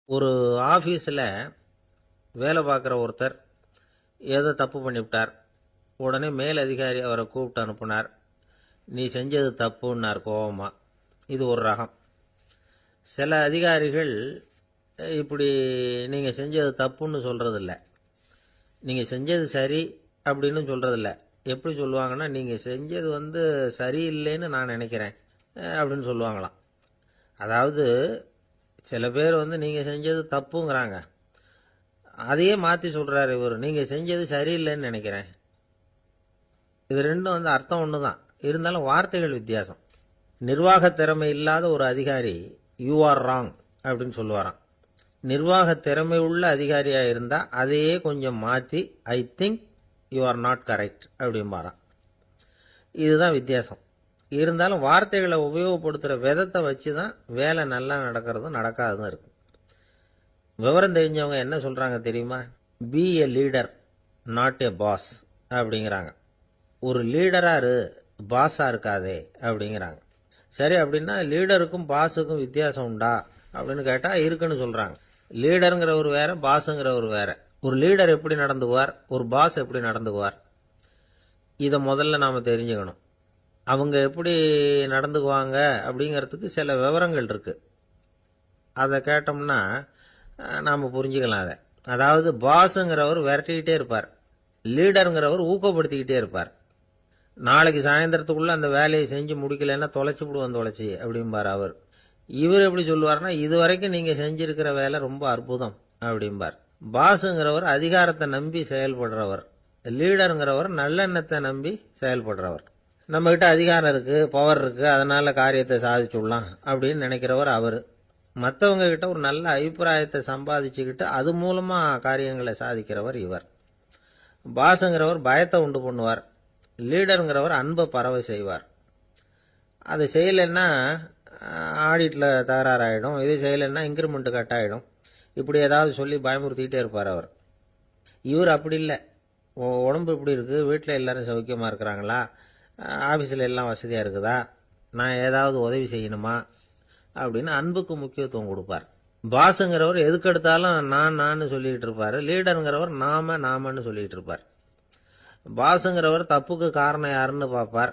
ஒரு ஆஃபீஸில் வேலை பார்க்குற ஒருத்தர் ஏதோ தப்பு பண்ணிவிட்டார். உடனே மேல் அதிகாரி அவரை கூப்பிட்டு அனுப்புனார். நீ செஞ்சது தப்புன்னார் கோபமா. இது ஒரு ரகம். சில அதிகாரிகள் இப்படி நீங்கள் செஞ்சது தப்புன்னு சொல்கிறதில்ல, நீங்கள் செஞ்சது சரி அப்படின்னு சொல்கிறதில்ல. எப்படி சொல்லுவாங்கன்னா, நீங்கள் செஞ்சது சரியில்லைன்னு நான் நினைக்கிறேன் அப்படின்னு சொல்லுவாங்களாம். அதாவது சில பேர் நீங்கள் செஞ்சது தப்புங்கிறாங்க, அதையே மாற்றி சொல்கிறாரு இவர், நீங்கள் செஞ்சது சரியில்லைன்னு நினைக்கிறேன். இது ரெண்டும் அர்த்தம் ஒன்று தான், இருந்தாலும் வார்த்தைகள் வித்தியாசம். நிர்வாக திறமை இல்லாத ஒரு அதிகாரி யூ ஆர் ராங் அப்படின்னு சொல்லுவாராம். நிர்வாக திறமை உள்ள அதிகாரியாக இருந்தால் அதையே கொஞ்சம் மாற்றி I think you are not correct அப்படிம்பாராம். இதுதான் வித்தியாசம். இருந்தாலும் வார்த்தைகளை உபயோகப்படுத்துகிற விதத்தை வச்சு தான் வேலை நல்லா நடக்கிறதும் நடக்காததும் இருக்கு. விவரம் தெரிஞ்சவங்க என்ன சொல்கிறாங்க தெரியுமா? Be a leader not a boss அப்படிங்கிறாங்க. ஒரு லீடராக இரு, பாஸாக இருக்காதே அப்படிங்கிறாங்க. சரி, அப்படின்னா லீடருக்கும் பாஸுக்கும் வித்தியாசம் உண்டா அப்படின்னு கேட்டால் இருக்குன்னு சொல்கிறாங்க. லீடருங்கிறவர் வேற, பாஸுங்கிறவர் வேற. ஒரு லீடர் எப்படி நடந்துக்குவார், ஒரு பாஸ் எப்படி நடந்துக்குவார், இதை முதல்ல நாம் தெரிஞ்சுக்கணும். அவங்க எப்படி நடந்துக்குவாங்க அப்படிங்கிறதுக்கு சில விவரங்கள் இருக்குது. அதை கேட்டோம்னா நாம் புரிஞ்சுக்கலாம் அதை. அதாவது பாஸுங்கிறவர் விரட்டிக்கிட்டே இருப்பார், லீடருங்கிறவர் ஊக்கப்படுத்திக்கிட்டே இருப்பார். நாளைக்கு சாயந்தரத்துக்குள்ளே அந்த வேலையை செஞ்சு முடிக்கலைன்னா தொலைச்சி விடுவோம் தொலைச்சி அப்படிம்பார் அவர். இவர் எப்படி சொல்லுவார்னா, இது வரைக்கும் நீங்கள் செஞ்சிருக்கிற வேலை ரொம்ப அற்புதம் அப்படிம்பார். பாஸுங்கிறவர் அதிகாரத்தை நம்பி செயல்படுறவர், லீடருங்கிறவர் நல்லெண்ணத்தை நம்பி செயல்படுறவர். நம்மகிட்ட அதிகாரம் இருக்குது, பவர் இருக்குது, அதனால் காரியத்தை சாதிச்சுடலாம் அப்படின்னு நினைக்கிறவர் அவர். மற்றவங்க கிட்ட ஒரு நல்ல அபிப்பிராயத்தை சம்பாதிச்சுக்கிட்டு அது மூலமாக காரியங்களை சாதிக்கிறவர் இவர். பாஸுங்கிறவர் பயத்தை உண்டு பண்ணுவார், லீடருங்கிறவர் அன்பை பரவ செய்வார். அதை செய்யலைன்னா ஆடிட்டில் தகராறாயிடும், இது செய்யலைன்னா இன்க்ரிமெண்ட் கட் ஆகிடும், இப்படி ஏதாவது சொல்லி பயமுறுத்திக்கிட்டே இருப்பார் அவர். இவர் அப்படி இல்லை. உடம்பு இப்படி இருக்குது, வீட்டில் எல்லோரும் சௌக்கியமாக இருக்கிறாங்களா, ஆஃபீஸில் எல்லாம் வசதியாக இருக்குதா, நான் ஏதாவது உதவி செய்யணுமா அப்படின்னு அன்புக்கு முக்கியத்துவம் கொடுப்பார். பாஸுங்கிறவர் எதுக்கெடுத்தாலும் நான் சொல்லிக்கிட்டு இருப்பார், லீடருங்கிறவர் நாமன்னு சொல்லிக்கிட்டு இருப்பார். பாஸுங்கிறவர் தப்புக்கு காரணம் யாருன்னு பார்ப்பார்,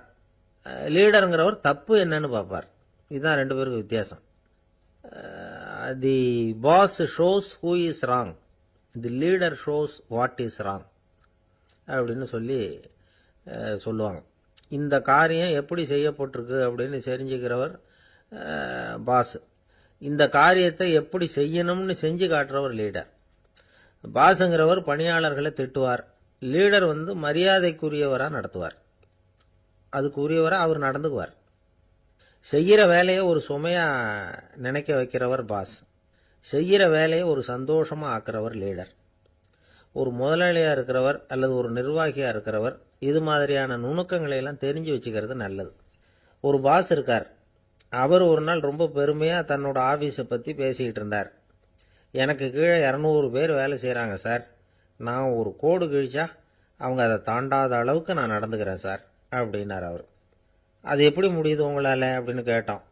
லீடருங்கிறவர் தப்பு என்னன்னு பார்ப்பார். இதுதான் ரெண்டு பேருக்கு வித்தியாசம். The boss shows who is wrong, the leader shows what is wrong அப்படின்னு சொல்லுவாங்க. இந்த காரியம் எப்படி செய்யப்பட்டிருக்கு அப்படின்னு தெரிஞ்சுக்கிறவர் பாஸ், இந்த காரியத்தை எப்படி செய்யணும்னு செஞ்சு காட்டுறவர் லீடர். பாஸுங்கிறவர் பணியாளர்களை திட்டுவார், லீடர் மரியாதைக்குரியவராக நடத்துவார், அதுக்குரியவராக அவர் நடந்துக்குவார். செய்கிற வேலையை ஒரு சுமையாக நினைக்க வைக்கிறவர் பாஸ், செய்கிற வேலையை ஒரு சந்தோஷமாக ஆக்கிறவர் லீடர். ஒரு முதலாளியாக இருக்கிறவர் அல்லது ஒரு நிர்வாகியாக இருக்கிறவர் இது மாதிரியான நுணுக்கங்களை எல்லாம் தெரிஞ்சு வச்சுக்கிறது நல்லது. ஒரு பாஸ் இருக்கார், அவர் ஒரு நாள் ரொம்ப பெருமையாக தன்னோட ஆஃபீஸை பற்றி பேசிக்கிட்டு இருந்தார். எனக்கு கீழே 200 பேர் வேலை செய்கிறாங்க சார், நான் ஒரு கோடு கிழிச்சா அவங்க அதை தாண்டாத அளவுக்கு நான் நடந்துக்கிறேன் சார் அப்படின்னார் அவர். அது எப்படி முடியுது உங்களால் அப்படின்னு கேட்டோம்.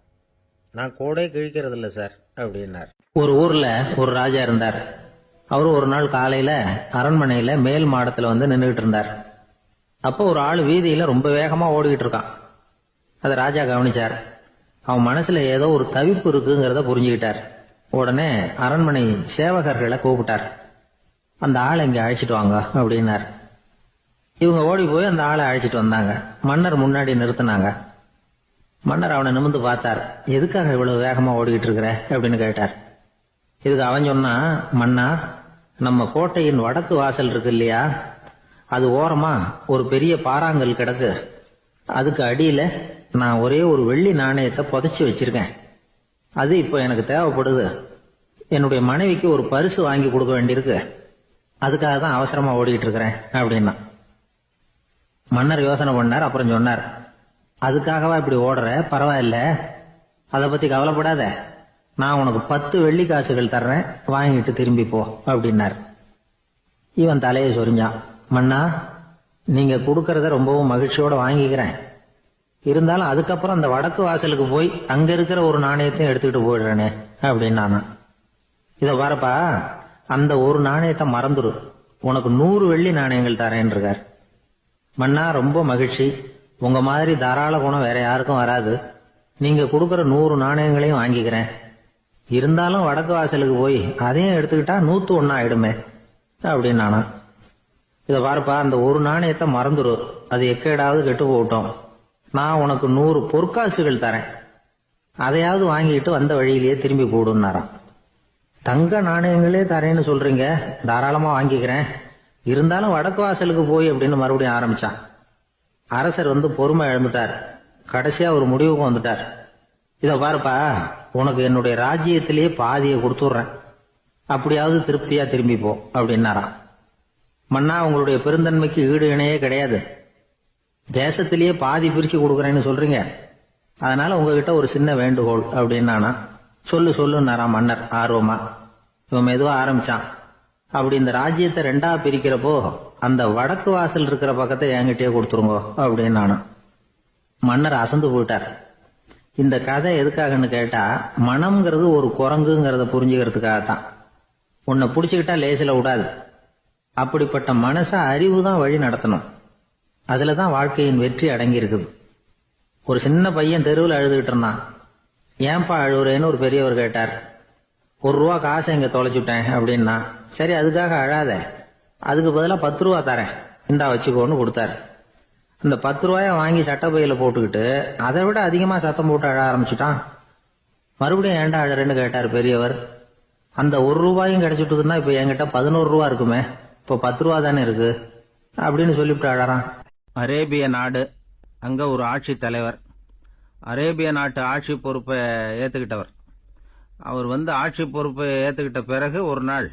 நான் கோடே கிழிக்கிறது இல்லை சார் அப்படின்னார். ஒரு ஊரில் ஒரு ராஜா இருந்தார். அவர் ஒரு நாள் காலையில் அரண்மனையில் மேல் மாடத்தில் நின்றுக்கிட்டு இருந்தார். அப்போ ஒரு ஆள் வீதியில் ரொம்ப வேகமாக ஓடிக்கிட்டு இருக்கான். அதை ராஜா கவனிச்சார். அவன் மனசில் ஏதோ ஒரு தவிப்பு இருக்குங்கிறத புரிஞ்சுக்கிட்டார். உடனே அரண்மனை சேவகர்களை கூப்பிட்டார். அந்த ஆளை இங்கே அழைச்சிட்டு வாங்க அப்படின்னார். இவங்க ஓடி போய் அந்த ஆளை அழைச்சிட்டு வந்தாங்க. மன்னர் முன்னாடி நிறுத்தினாங்க. மன்னர் அவனை நிமிர்ந்து பார்த்தார். எதுக்காக இவ்வளவு வேகமாக ஓடிக்கிட்டு இருக்கிற அப்படின்னு கேட்டார். இதுக்கு அவன் சொன்னா, மன்னா, நம்ம கோட்டையின் வடக்கு வாசல் இருக்கு இல்லையா, அது ஓரமா ஒரு பெரிய பாறாங்கல் கிடக்கு, அதுக்கு அடியில நான் ஒரே ஒரு வெள்ளி நாணயத்தை புதைச்சி வச்சிருக்கேன், அது இப்போ எனக்கு தேவைப்படுது, என்னுடைய மனைவிக்கு ஒரு பரிசு வாங்கி கொடுக்க வேண்டியிருக்கு, அதுக்காக தான் அவசரமா ஓடிக்கிட்டு இருக்கிறேன் அப்படின்னா. மன்னர் யோசனை பண்ணார். அப்புறம் சொன்னார், அதுக்காகவா இப்படி ஓடுற, பரவாயில்ல, அதை பத்தி கவலைப்படாத, நான் உனக்கு 10 வெள்ளி காசுகள் தர்றேன், வாங்கிட்டு திரும்பி போ அப்படின்னார். இவன் தலையை சொரிஞ்சான். மன்னா, நீங்க கொடுக்கறத ரொம்பவும் மகிழ்ச்சியோட வாங்கிக்கிறேன், இருந்தாலும் அதுக்கப்புறம் அந்த வடக்கு வாசலுக்கு போய் அங்க இருக்கிற ஒரு நாணயத்தையும் எடுத்துக்கிட்டு போயிடுறேனே அப்படின்னானா. இத பாருப்பா, அந்த ஒரு நாணயத்தை மறந்துரு, உனக்கு 100 வெள்ளி நாணயங்கள் தரேன் இருக்கார். மன்னா ரொம்ப மகிழ்ச்சி, உங்க மாதிரி தாராள குணம் வேற யாருக்கும் வராது. நீங்க கொடுக்கற 100 நாணயங்களையும் வாங்கிக்கிறேன். இருந்தாலும் வடக்கு வாசலுக்கு போய் அதையும் எடுத்துக்கிட்டா 101 ஆயிடுமே அப்படின்னு நானா. இத பாருப்பா, அந்த ஒரு நாணயத்தை மறந்துரு, அது எக்கேடாவது கெட்டு போகட்டும். நான் உனக்கு 100 பொற்காசுகள் தரேன், அதையாவது வாங்கிட்டு வந்த வழியிலேயே திரும்பி போடுன்னாராம். தங்க நாணயங்களே தரேன்னு சொல்றீங்க, தாராளமா வாங்கிக்கிறேன். இருந்தாலும் வடக்கு வாசலுக்கு போய் அப்படின்னு மறுபடியும் ஆரம்பிச்சான். அரசர் பொறுமை இழந்துட்டார். கடைசியா ஒரு முடிவுக்கு வந்துட்டார். இத பாருப்பா, உனக்கு என்னுடைய ராஜ்யத்திலேயே பாதியை கொடுத்துடுறேன், அப்படியாவது திருப்தியா திரும்பி போ அப்படின்னாராம். மன்னா, உங்களுடைய பெருந்தன்மைக்கு ஈடு இணையே கிடையாது. தேசத்திலேயே பாதி பிரிச்சு கொடுக்கறேன்னு சொல்றீங்க, அதனால உங்ககிட்ட ஒரு சின்ன வேண்டுகோள் அப்படின்னானா. சொல்லுன்னாராம் மன்னர் ஆர்வமா. இவன் மெதுவா ஆரம்பிச்சான். அப்படி இந்த ராஜ்யத்தை 2ஆ பிரிக்கிறப்போ அந்த வடக்கு வாசல் இருக்கிற பக்கத்தை என்கிட்டயே கொடுத்துருங்க அப்படின்னு மன்னர் அசந்து போயிட்டார். இந்த கதை எதுக்காகன்னு கேட்டா, மனம்ங்கிறது ஒரு குரங்குங்கிறத புரிஞ்சுக்கிறதுக்காகத்தான். உன்னை புடிச்சுக்கிட்டா லேசில விடாது. அப்படிப்பட்ட மனச அறிவுதான் வழி நடத்தணும். அதுலதான் வாழ்க்கையின் வெற்றி அடங்கி இருக்குது. ஒரு சின்ன பையன் தெருவில் அழுதுகிட்டு இருந்தான். ஏன்பா அழுவுறேன்னு ஒரு பெரியவர் கேட்டார். 1 ரூபா காசை இங்க தொலைச்சுட்டேன் அப்படின்னா. சரி, அதுக்காக அழாத, அதுக்கு பதிலாக 10 ரூபா தரேன், இந்தா வச்சுக்கோன்னு கொடுத்தாரு. இந்த 10 ரூபாய வாங்கி சட்டப்பையில போட்டுக்கிட்டு அதை விட அதிகமா சத்தம் போட்டு அழ ஆரம்பிச்சுட்டான். மறுபடியும் ஏன்டா அழறேன்னு கேட்டார் பெரியவர். அந்த 1 ரூபாயும் கிடைச்சிட்டுதுன்னா இப்ப என்கிட்ட 11 ரூபா இருக்குமே, இப்ப 10 ரூபா தானே இருக்கு அப்படின்னு சொல்லிவிட்டு அழறான். அரேபிய நாடு, அங்க ஒரு ஆட்சி தலைவர். அரேபிய நாட்டு ஆட்சி பொறுப்பை ஏத்துக்கிட்டவர். அவர் ஆட்சி பொறுப்பை ஏத்துக்கிட்ட பிறகு ஒரு நாள்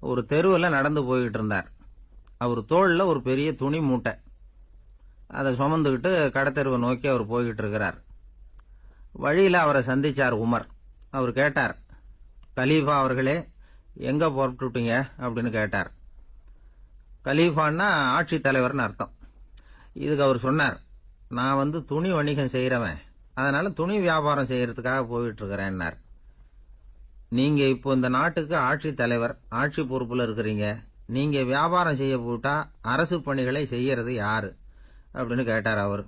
ஒரு தெருவில் நடந்து போய்கிட்டு இருந்தார். அவர் தோள்ல ஒரு பெரிய துணி மூட்டை, அதை சுமந்துக்கிட்டு கடத்தெருவை நோக்கி அவர் போய்கிட்டு இருக்கிறார். வழியில அவரை சந்திச்சார் உமர். அவர் கேட்டார், கலீஃபா அவர்களே, எங்க புறப்பட்டுட்டீங்க அப்படின்னு கேட்டார். கலீஃபான்னா ஆட்சி தலைவர்னு அர்த்தம். இதுக்கு அவர் சொன்னார், நான் துணி வணிகம் செய்யறவன், அதனால துணி வியாபாரம் செய்யறதுக்காக போயிட்டு இருக்கிறேன்னார். நீங்க இப்போ இந்த நாட்டுக்கு ஆட்சி தலைவர், ஆட்சி பொறுப்புல இருக்கிறீங்க, நீங்க வியாபாரம் செய்ய போட்டா அரசு பணிகளை செய்யறது யாரு அப்படின்னு கேட்டார் அவர்.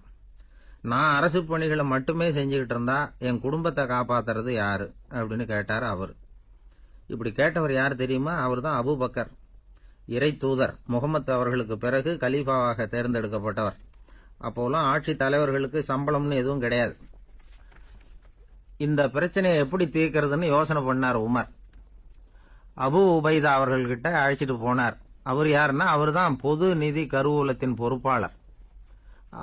நான் அரசு பணிகளை மட்டுமே செஞ்சுக்கிட்டு இருந்தா என் குடும்பத்தை காப்பாத்துறது யாரு அப்படின்னு கேட்டார் அவர். இப்படி கேட்டவர் யார் தெரியுமா? அவர் தான் அபூபக்கர், இறை தூதர் முகமது அவர்களுக்கு பிறகு கலீஃபாவாக தேர்ந்தெடுக்கப்பட்டவர். அப்போலாம் ஆட்சி தலைவர்களுக்கு சம்பளம்னு எதுவும் கிடையாது. இந்த பிரச்சனையை எப்படி தீர்க்கிறதுன்னு யோசனை பண்ணார் உமர். அபு உபைதா அவர்கள்கிட்ட அழைச்சிட்டு போனார். அவர் யாருன்னா, அவர் தான் பொது நிதி கருவூலத்தின் பொறுப்பாளர்.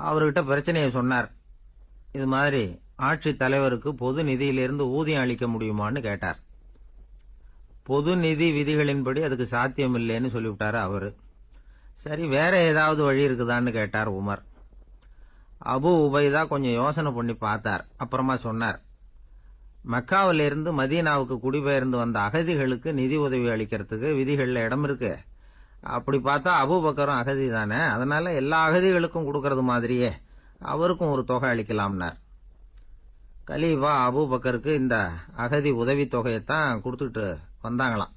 அவர்கிட்ட பிரச்சனையை சொன்னார். இது மாதிரி ஆட்சி தலைவருக்கு பொது நிதியிலிருந்து ஊதியம் அளிக்க முடியுமான்னு கேட்டார். பொது நிதி விதிகளின்படி அதுக்கு சாத்தியம் இல்லைன்னு சொல்லிவிட்டாரு அவரு. சரி, வேற ஏதாவது வழி இருக்குதான்னு கேட்டார் உமர். அபு உபைதா கொஞ்சம் யோசனை பண்ணி பார்த்தார். அப்புறமா சொன்னார், மக்காவிலிருந்து மதீனாவுக்கு குடிபெயர்ந்து வந்த அகதிகளுக்கு நிதி உதவி அளிக்கிறதுக்கு விதிகள்ல இடம் இருக்கு. அப்படி பார்த்தா அபூபக்கரும் அகதி தானே, அதனால எல்லா அகதிகளுக்கும் கொடுக்கறது மாதிரியே அவருக்கும் ஒரு தொகை அளிக்கலாம்னார். கலீஃபா அபூபக்கருக்கு இந்த அகதி உதவி தொகையைத்தான் கொடுத்துட்டு வந்தாங்களாம்.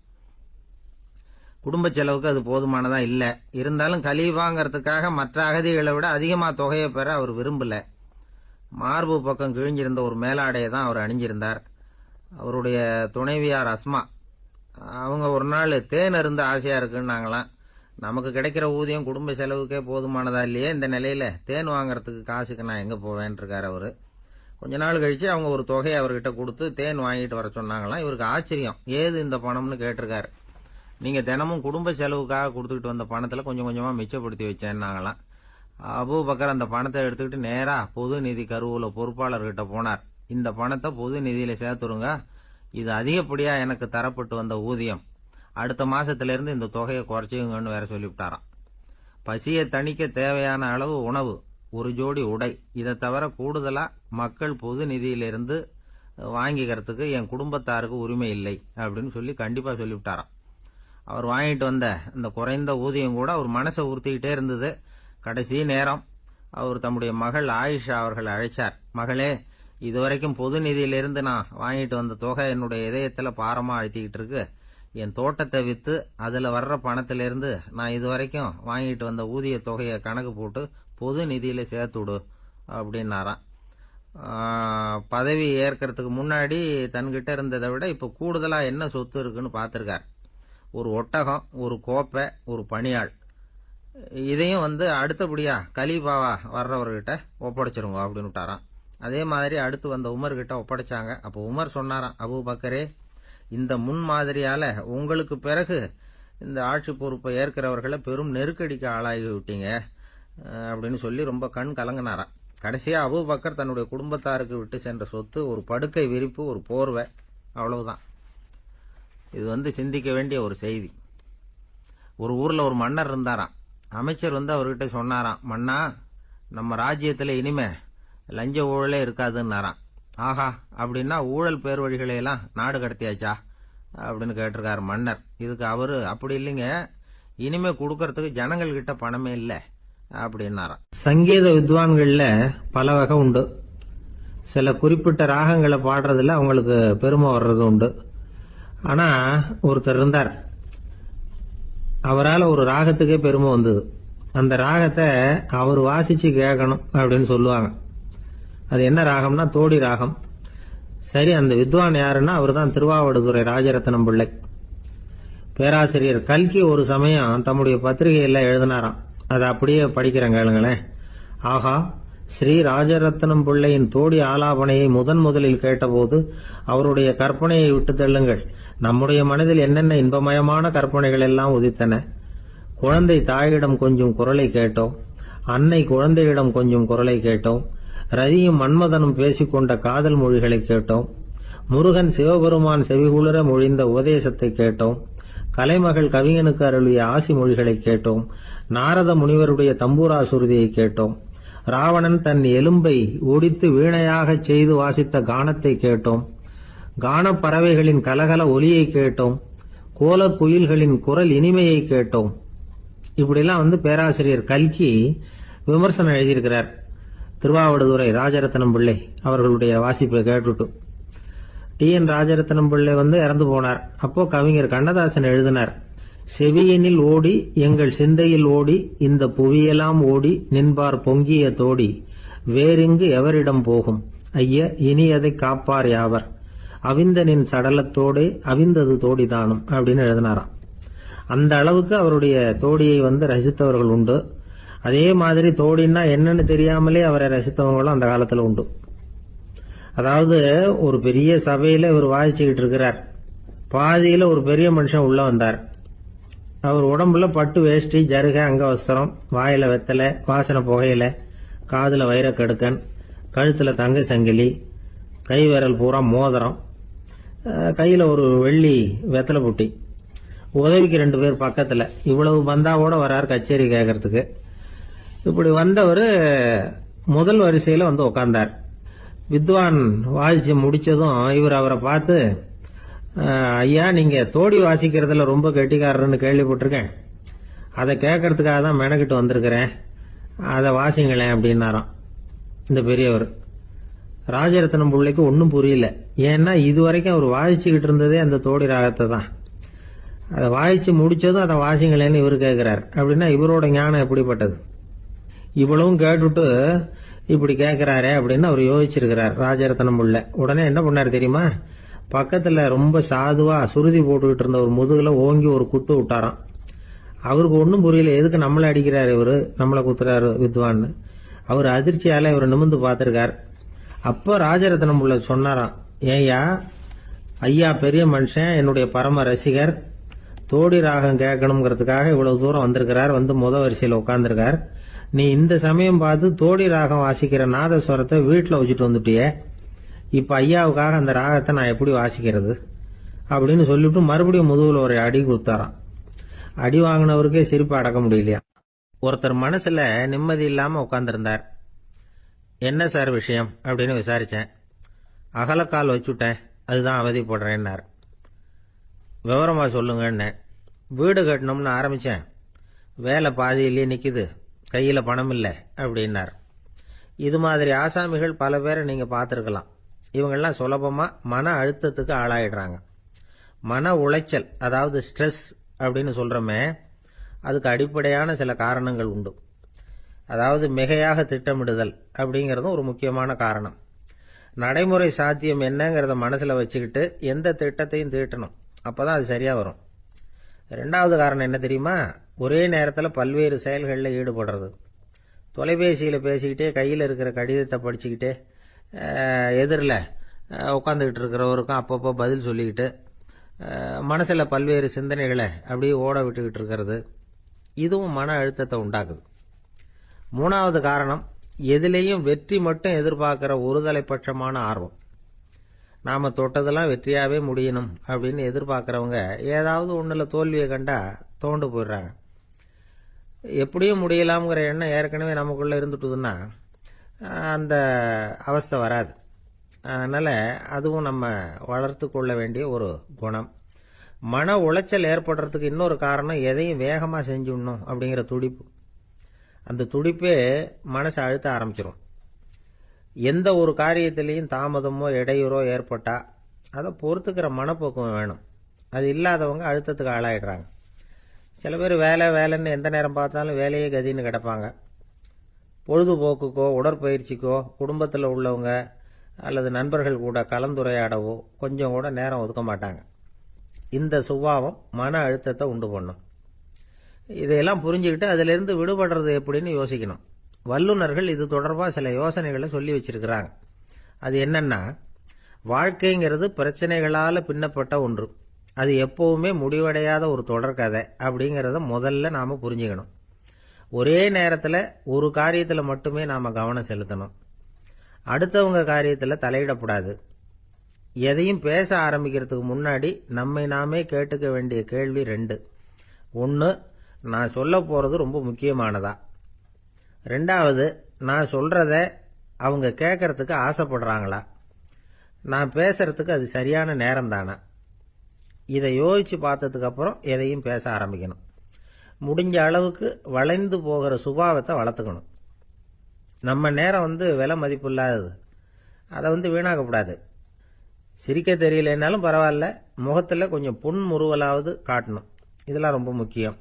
குடும்ப செலவுக்கு அது போதுமானதா இல்ல. இருந்தாலும் கலீஃபாங்கிறதுக்காக மற்ற அகதிகளை விட அதிகமா தொகையை பெற அவர் விரும்பல. மார்பு பக்கம் கிழிஞ்சிருந்த ஒரு மேலாடையை தான் அவர் அணிஞ்சிருந்தார். அவருடைய துணைவியார் அஸ்மா, அவங்க ஒரு நாள் தேன் அருந்த ஆசையா இருக்குன்னாங்களாம். நமக்கு கிடைக்கிற ஊதியம் குடும்ப செலவுக்கே போதுமானதா இல்லையே, இந்த நிலையில தேன் வாங்கறதுக்கு காசுக்கு நான் எங்க போவேன் இருக்காரு அவரு. கொஞ்ச நாள் கழிச்சு அவங்க ஒரு தொகையை அவர்கிட்ட கொடுத்து தேன் வாங்கிட்டு வர சொன்னாங்களாம். இவருக்கு ஆச்சரியம், ஏது இந்த பணம்னு கேட்டிருக்காரு. நீங்க தினமும் குடும்ப செலவுக்காக கொடுத்துக்கிட்டு வந்த பணத்துல கொஞ்சம் கொஞ்சமா மிச்சப்படுத்தி வச்சேன்னாங்களாம். அபூபக்கர் அந்த பணத்தை எடுத்துக்கிட்டு நேரா பொது நிதி கருவூல பொறுப்பாளர்கிட்ட போனார். இந்த பணத்தை பொது நிதியில சேர்த்துருங்க, இது அதிகப்படியா எனக்கு தரப்பட்டு வந்த ஊதியம், அடுத்த மாசத்துல இருந்து இந்த தொகையை குறைச்சிங்கன்னு வேற சொல்லிவிட்டாராம். பசியை தணிக்க தேவையான அளவு உணவு, ஒரு ஜோடி உடை, இதை தவிர கூடுதலா மக்கள் பொது நிதியிலிருந்து வாங்கிக்கிறதுக்கு என் குடும்பத்தாருக்கு உரிமை இல்லை அப்படின்னு சொல்லி கண்டிப்பா சொல்லிவிட்டாராம். அவர் வாங்கிட்டு வந்த இந்த குறைந்த ஊதியம் கூட அவர் மனசை உறுத்திக்கிட்டே இருந்தது. கடைசி நேரம் அவர் தம்முடைய மகள் ஆயிஷா அவர்கள் அழைச்சார். மகளே, இதுவரைக்கும் பொது நிதியிலிருந்து நான் வாங்கிட்டு வந்த தொகை என்னுடைய இதயத்துல பாரமா அழுத்திக்கிட்டு இருக்கு, என் தோட்டத்தை விற்று அதில் வர்ற பணத்திலிருந்து நான் இதுவரைக்கும் வாங்கிட்டு வந்த ஊதிய தொகையை கணக்கு போட்டு பொது நிதியில் சேர்த்து விடு அப்படின்னாராம். பதவி ஏற்கிறதுக்கு முன்னாடி தன்கிட்ட இருந்ததை விட இப்போ கூடுதலாக என்ன சொத்து இருக்குன்னு பார்த்துருக்கார். ஒரு ஒட்டகம், ஒரு கோப்பை, ஒரு பணியாள். இதையும் அடுத்தபடியா கலீஃபாவா வர்றவர்கிட்ட ஒப்படைச்சிருங்க அப்படின்னு விட்டாராம். அதே மாதிரி அடுத்து வந்த உமர்கிட்ட ஒப்படைச்சாங்க. அப்போ உமர் சொன்னாராம், அபூபக்கரே, இந்த முன்மாதிரியால உங்களுக்கு பிறகு இந்த ஆட்சி பொறுப்பை ஏற்கிறவர்களை பெரும் நெருக்கடிக்கு ஆளாகி விட்டீங்க அப்படின்னு சொல்லி ரொம்ப கண் கலங்கினாராம். கடைசியா அபூபக்கர் தன்னுடைய குடும்பத்தாருக்கு விட்டு சென்ற சொத்து ஒரு படுக்கை விரிப்பு, ஒரு போர்வை, அவ்வளவுதான். இது சிந்திக்க வேண்டிய ஒரு செய்தி. ஒரு ஊர்ல ஒரு மன்னர் இருந்தாராம். அமைச்சர் அவர்கிட்ட சொன்னாராம், மன்னா, நம்ம ராஜ்யத்துல இனிமே லஞ்ச ஊழலே இருக்காதுன்னாராம். ஆஹா, அப்படின்னா ஊழல் பேர் வழிகளை எல்லாம் நாடு கடத்தியாச்சா அப்படின்னு கேட்டிருக்காரு மன்னர். இதுக்கு அவரு, அப்படி இல்லைங்க, இனிமே கொடுக்கறதுக்கு ஜனங்கள் கிட்ட பணமே இல்லை அப்படின்னாராம். சங்கீத வித்வான்கள்ல பல வகை உண்டு. சில குறிப்பிட்ட ராகங்களை பாடுறதுல அவங்களுக்கு பெருமை வர்றது உண்டு. ஆனா ஒருத்தர் இருந்தார், அவரால் ஒரு ராகத்துக்கே பெருமை வந்தது. அந்த ராகத்தை அவர் வாசிச்சு கேட்கணும் அப்படின்னு சொல்லுவாங்க. அது என்ன ராகம்னா தோடி ராகம். சரி, அந்த வித்வான் யாருன்னா அவர் தான் திருவாவடுதுறை ராஜரத்னம் பிள்ளை. பேராசிரியர் கல்கி ஒரு சமயம் தம்முடைய பத்திரிகையில எழுதினாராம். அதை அப்படியே படிக்கிறேன், கேளுங்களேன். ஆகா, ஸ்ரீ ராஜரத்னம் பிள்ளையின் தோடி ஆலாபனையை முதலில் கேட்டபோது அவருடைய கற்பனையை விட்டு தள்ளுங்கள். நம்முடைய மனதில் என்னென்ன இன்பமயமான கற்பனைகள் எல்லாம் உதித்தன. குழந்தை தாயிடம் கொஞ்சம் குரலை கேட்டோம், அன்னை குழந்தையிடம் கொஞ்சம் குரலை கேட்டோம், ரதியும் மன்மதனும் பேசிக்கொண்ட காதல் மொழிகளை கேட்டோம், முருகன் சிவபெருமான் செவிகுளிர மொழிந்த உபதேசத்தை கேட்டோம், கலைமகள் கவிஞனுக்கு அருளிய ஆசி மொழிகளை கேட்டோம், நாரத முனிவருடைய தம்பூரா சுருதியை கேட்டோம், ராவணன் தன் எலும்பை ஒடித்து வீணையாகச் செய்து வாசித்த கானத்தை கேட்டோம், கானப் பறவைகளின் கலகல ஒலியை கேட்டோம், கோலக் குயில்களின் குரல் இனிமையை கேட்டோம். இப்படிலாம் பேராசிரியர் கல்கி விமர்சனம் எழுதியிருக்கிறார். திருவாவடுதுறை ராஜரத்னம் பிள்ளை அவர்களுடைய வாசிப்பை கேட்டுட்டு டி.என். ராஜரத்னம் பிள்ளை இறந்து போனார். அப்போ கவிஞர் கண்ணதாசன் எழுதினார், செவியனில் ஓடி எங்கள் சிந்தையில் ஓடி இந்த புவியெல்லாம் ஓடி நின்பார் பொங்கிய தோடி வேறிங்கு எவரிடம் போகும் ஐய இனி அதை காப்பார் யாவர் அவிந்தனின் சடலத்தோடே அவிந்தது தோடிதானும் அப்படின்னு எழுதினாராம். அந்த அளவுக்கு அவருடைய தோடியை ரசித்தவர்கள் உண்டு. அதே மாதிரி தோடின்னா என்னன்னு தெரியாமலே அவரை ரசித்தவங்களும் அந்த காலத்துல உண்டு. அதாவது ஒரு பெரிய சபையில இவர் வாதிச்சுக்கிட்டு இருக்கிறார். பாதியில ஒரு பெரிய மனுஷன் உள்ள வந்தார். அவர் உடம்புல பட்டு வேஷ்டி, ஜருகை, அங்கவஸ்திரம், வாயில வெத்தலை, வாசனை புகையில, காதுல வைரக்கடுக்கன், கழுத்துல தங்க சங்கிலி, கை விரல் பூரா மோதிரம், கையில ஒரு வெள்ளி வெத்தலை புட்டி, உதவிக்கு 2 பேர் பக்கத்துல. இவ்வளவு பந்தாவோட வரார் கச்சேரி கேட்கறதுக்கு. இப்படி வந்தவர் முதல் வரிசையில உட்கார்ந்தார். வித்வான் வாசிச்சு முடிச்சதும் இவர் அவரை பார்த்து, ஐயா, நீங்க தோடி வாசிக்கிறதுல ரொம்ப கெட்டிக்காரர்னு கேள்விப்பட்டிருக்கேன், அதை கேட்கறதுக்காக தான் மெனக்கிட்டு வந்திருக்கிறேன், அதை வாசிங்களேன் அப்படின்னாராம் இந்த பெரியவர். ராஜரத்னம் பிள்ளைக்கு ஒன்றும் புரியல. ஏன்னா இதுவரைக்கும் அவர் வாசிச்சுக்கிட்டு இருந்ததே அந்த தோடி ராகத்தை தான். அதை வாசிச்சு முடிச்சதும் அதை வாசிங்களேன்னு இவர் கேட்கிறார். அப்படின்னா இவரோட ஞானம் எப்படிப்பட்டது? இவ்வளவும் கேட்டுட்டு இப்படி கேட்கிறாரே அப்படின்னு அவர் யோசிச்சிருக்கிறார் ராஜரத்னம் பிள்ளை. உடனே என்ன பண்ணாரு தெரியுமா? பக்கத்துல ரொம்ப சாதுவா சுருதி போட்டுக்கிட்டு இருந்த ஒரு முதுகுல ஓங்கி ஒரு குத்து விட்டாராம். அவருக்கு ஒன்றும் புரியல, எதுக்கு நம்மளை அடிக்கிறாரு இவரு, நம்மளை குத்துறாரு வித்வான்னு. அவர் அதிர்ச்சியால இவர் நிமிந்து பார்த்திருக்கார். அப்போ ராஜரத்னம் பிள்ளை சொன்னாராம், ஏய்யா, ஐயா பெரிய மனுஷன், என்னுடைய பரம ரசிகர், தோடி ராகம் கேட்கணுங்கிறதுக்காக இவ்வளவு தூரம் வந்திருக்கிறார், முத வரிசையில் உட்கார்ந்துருக்கார். நீ இந்த சமயம் பார்த்து தோடி ராகம் வாசிக்கிற நாதஸ்வரத்தை வீட்டில் வச்சுட்டு வந்துட்டியே, இப்ப ஐயாவுக்காக அந்த ராகத்தை நான் எப்படி வாசிக்கிறது அப்படின்னு சொல்லிவிட்டு மறுபடியும் முதுகுல ஒரு அடி கொடுத்தாராம். அடி வாங்கினவருக்கே சிரிப்பு அடக்க முடியலையா. ஒருத்தர் மனசுல நிம்மதி இல்லாம உட்கார்ந்திருந்தார். என்ன சார் விஷயம் அப்படின்னு விசாரிச்சேன். அகலக்கால் வச்சுட்டேன், அதுதான் அவதிப்படுறேன்னார். விவரமா சொல்லுங்கன்னு. வீடு கட்டணும்னு ஆரம்பிச்சேன், வேலை பாதியிலேயே நிக்குது, கையில பணம் இல்லை அப்படின்னார். இது மாதிரி ஆசாமிகள் பல பேரை நீங்க பார்த்துருக்கலாம். இவங்கெல்லாம் சுலபமா மன அழுத்தத்துக்கு ஆளாயிடுறாங்க. மன உளைச்சல், அதாவது ஸ்ட்ரெஸ் அப்படின்னு சொல்கிறோமே, அதுக்கு அடிப்படையான சில காரணங்கள் உண்டு. அதாவது மிகையாக திட்டமிடுதல் அப்படிங்கிறதும் ஒரு முக்கியமான காரணம். நடைமுறை சாத்தியம் என்னங்கிறத மனசில் வச்சுக்கிட்டு எந்த திட்டத்தையும் தீட்டணும், அப்போ தான் அது சரியாக வரும். ரெண்டாவது காரணம் என்ன தெரியுமா? ஒரே நேரத்தில் பல்வேறு செயல்களில் ஈடுபடுறது. தொலைபேசியில் பேசிக்கிட்டே கையில் இருக்கிற கடிதத்தை படிச்சுக்கிட்டே எதிரில் உட்காந்துக்கிட்டு இருக்கிறவருக்கும் அப்பப்போ பதில் சொல்லிக்கிட்டு மனசில் பல்வேறு சிந்தனைகளை அப்படியே ஓட விட்டுக்கிட்டு இருக்கிறது, இதுவும் மன அழுத்தத்தை உண்டாக்குது. மூணாவது காரணம், எதிலேயும் வெற்றி மட்டும் எதிர்பார்க்குற ஒருதலைப்பட்சமான ஆர்வம். நாம் தொட்டதெல்லாம் வெற்றியாகவே முடியணும் அப்படின்னு எதிர்பார்க்குறவங்க ஏதாவது ஒன்றில் தோல்வியை கண்டா தோண்டு போயிடுறாங்க. எப்படியும் முடியலாம்ங்கிற எண்ணம் ஏற்கனவே நமக்குள்ளே இருந்துட்டுதுன்னா அந்த அவஸ்தை வராது. அதனால் அதுவும் நம்ம வளர்த்து கொள்ள வேண்டிய ஒரு குணம். மன உளைச்சல் ஏற்படுறதுக்கு இன்னொரு காரணம், எதையும் வேகமாக செஞ்சுடணும் அப்படிங்கிற துடிப்பு. அந்த துடிப்பே மனசை அழுத்த ஆரம்பிச்சிடும். எந்த ஒரு காரியத்திலையும் தாமதமோ இடையூறோ ஏற்பட்டால் அதை பொறுத்துக்கிற மனப்போக்கம் வேணும். அது இல்லாதவங்க அழுத்தத்துக்கு ஆளாயிடுறாங்க. சில பேர் வேலைன்னு எந்த நேரம் பார்த்தாலும் வேலையே கதின்னு கிடப்பாங்க. பொழுதுபோக்குக்கோ உடற்பயிற்சிக்கோ குடும்பத்தில் உள்ளவங்க அல்லது நண்பர்கள் கூட கலந்துரையாடவோ கொஞ்சம் கூட நேரம் ஒதுக்க மாட்டாங்க. இந்த சுபாவம் மன அழுத்தத்தை உண்டு பண்ணும். இதையெல்லாம் புரிஞ்சுக்கிட்டு அதிலிருந்து விடுபடுறது எப்படின்னு யோசிக்கணும். வல்லுநர்கள் இது தொடர்பாக சில யோசனைகளை சொல்லி வச்சிருக்கிறாங்க. அது என்னன்னா, வாழ்க்கைங்கிறது பிரச்சனைகளால் பின்னப்பட்ட ஒன்று. அது எப்பவுமே முடிவடையாத ஒரு தொடர்கதை அப்படிங்கிறத முதல்ல நாம் புரிஞ்சுக்கணும். ஒரே நேரத்தில் ஒரு காரியத்தில் மட்டுமே நாம் கவனம் செலுத்தணும். அடுத்தவங்க காரியத்தில் தலையிடக்கூடாது. எதையும் பேச ஆரம்பிக்கிறதுக்கு முன்னாடி நம்மை நாமே கேட்டுக்க வேண்டிய கேள்வி 2. 1, நான் சொல்ல போகிறது ரொம்ப முக்கியமானதா? 2வது, நான் சொல்கிறத அவங்க கேட்கறதுக்கு ஆசைப்படுறாங்களா? நான் பேசுறதுக்கு அது சரியான நேரம் தானா? இதை யோசித்து பார்த்ததுக்கப்புறம் எதையும் பேச ஆரம்பிக்கணும். முடிஞ்ச அளவுக்கு வளைந்து போகிற சுபாவத்தை வளர்த்துக்கணும். நம்ம நேரம் விலை மதிப்பு இல்லாதது, அதை வீணாக்கக்கூடாது. சிரிக்க தெரியலனாலும் பரவாயில்ல, முகத்தில் கொஞ்சம் புன்முறுவலாவது காட்டணும். இதெல்லாம் ரொம்ப முக்கியம்.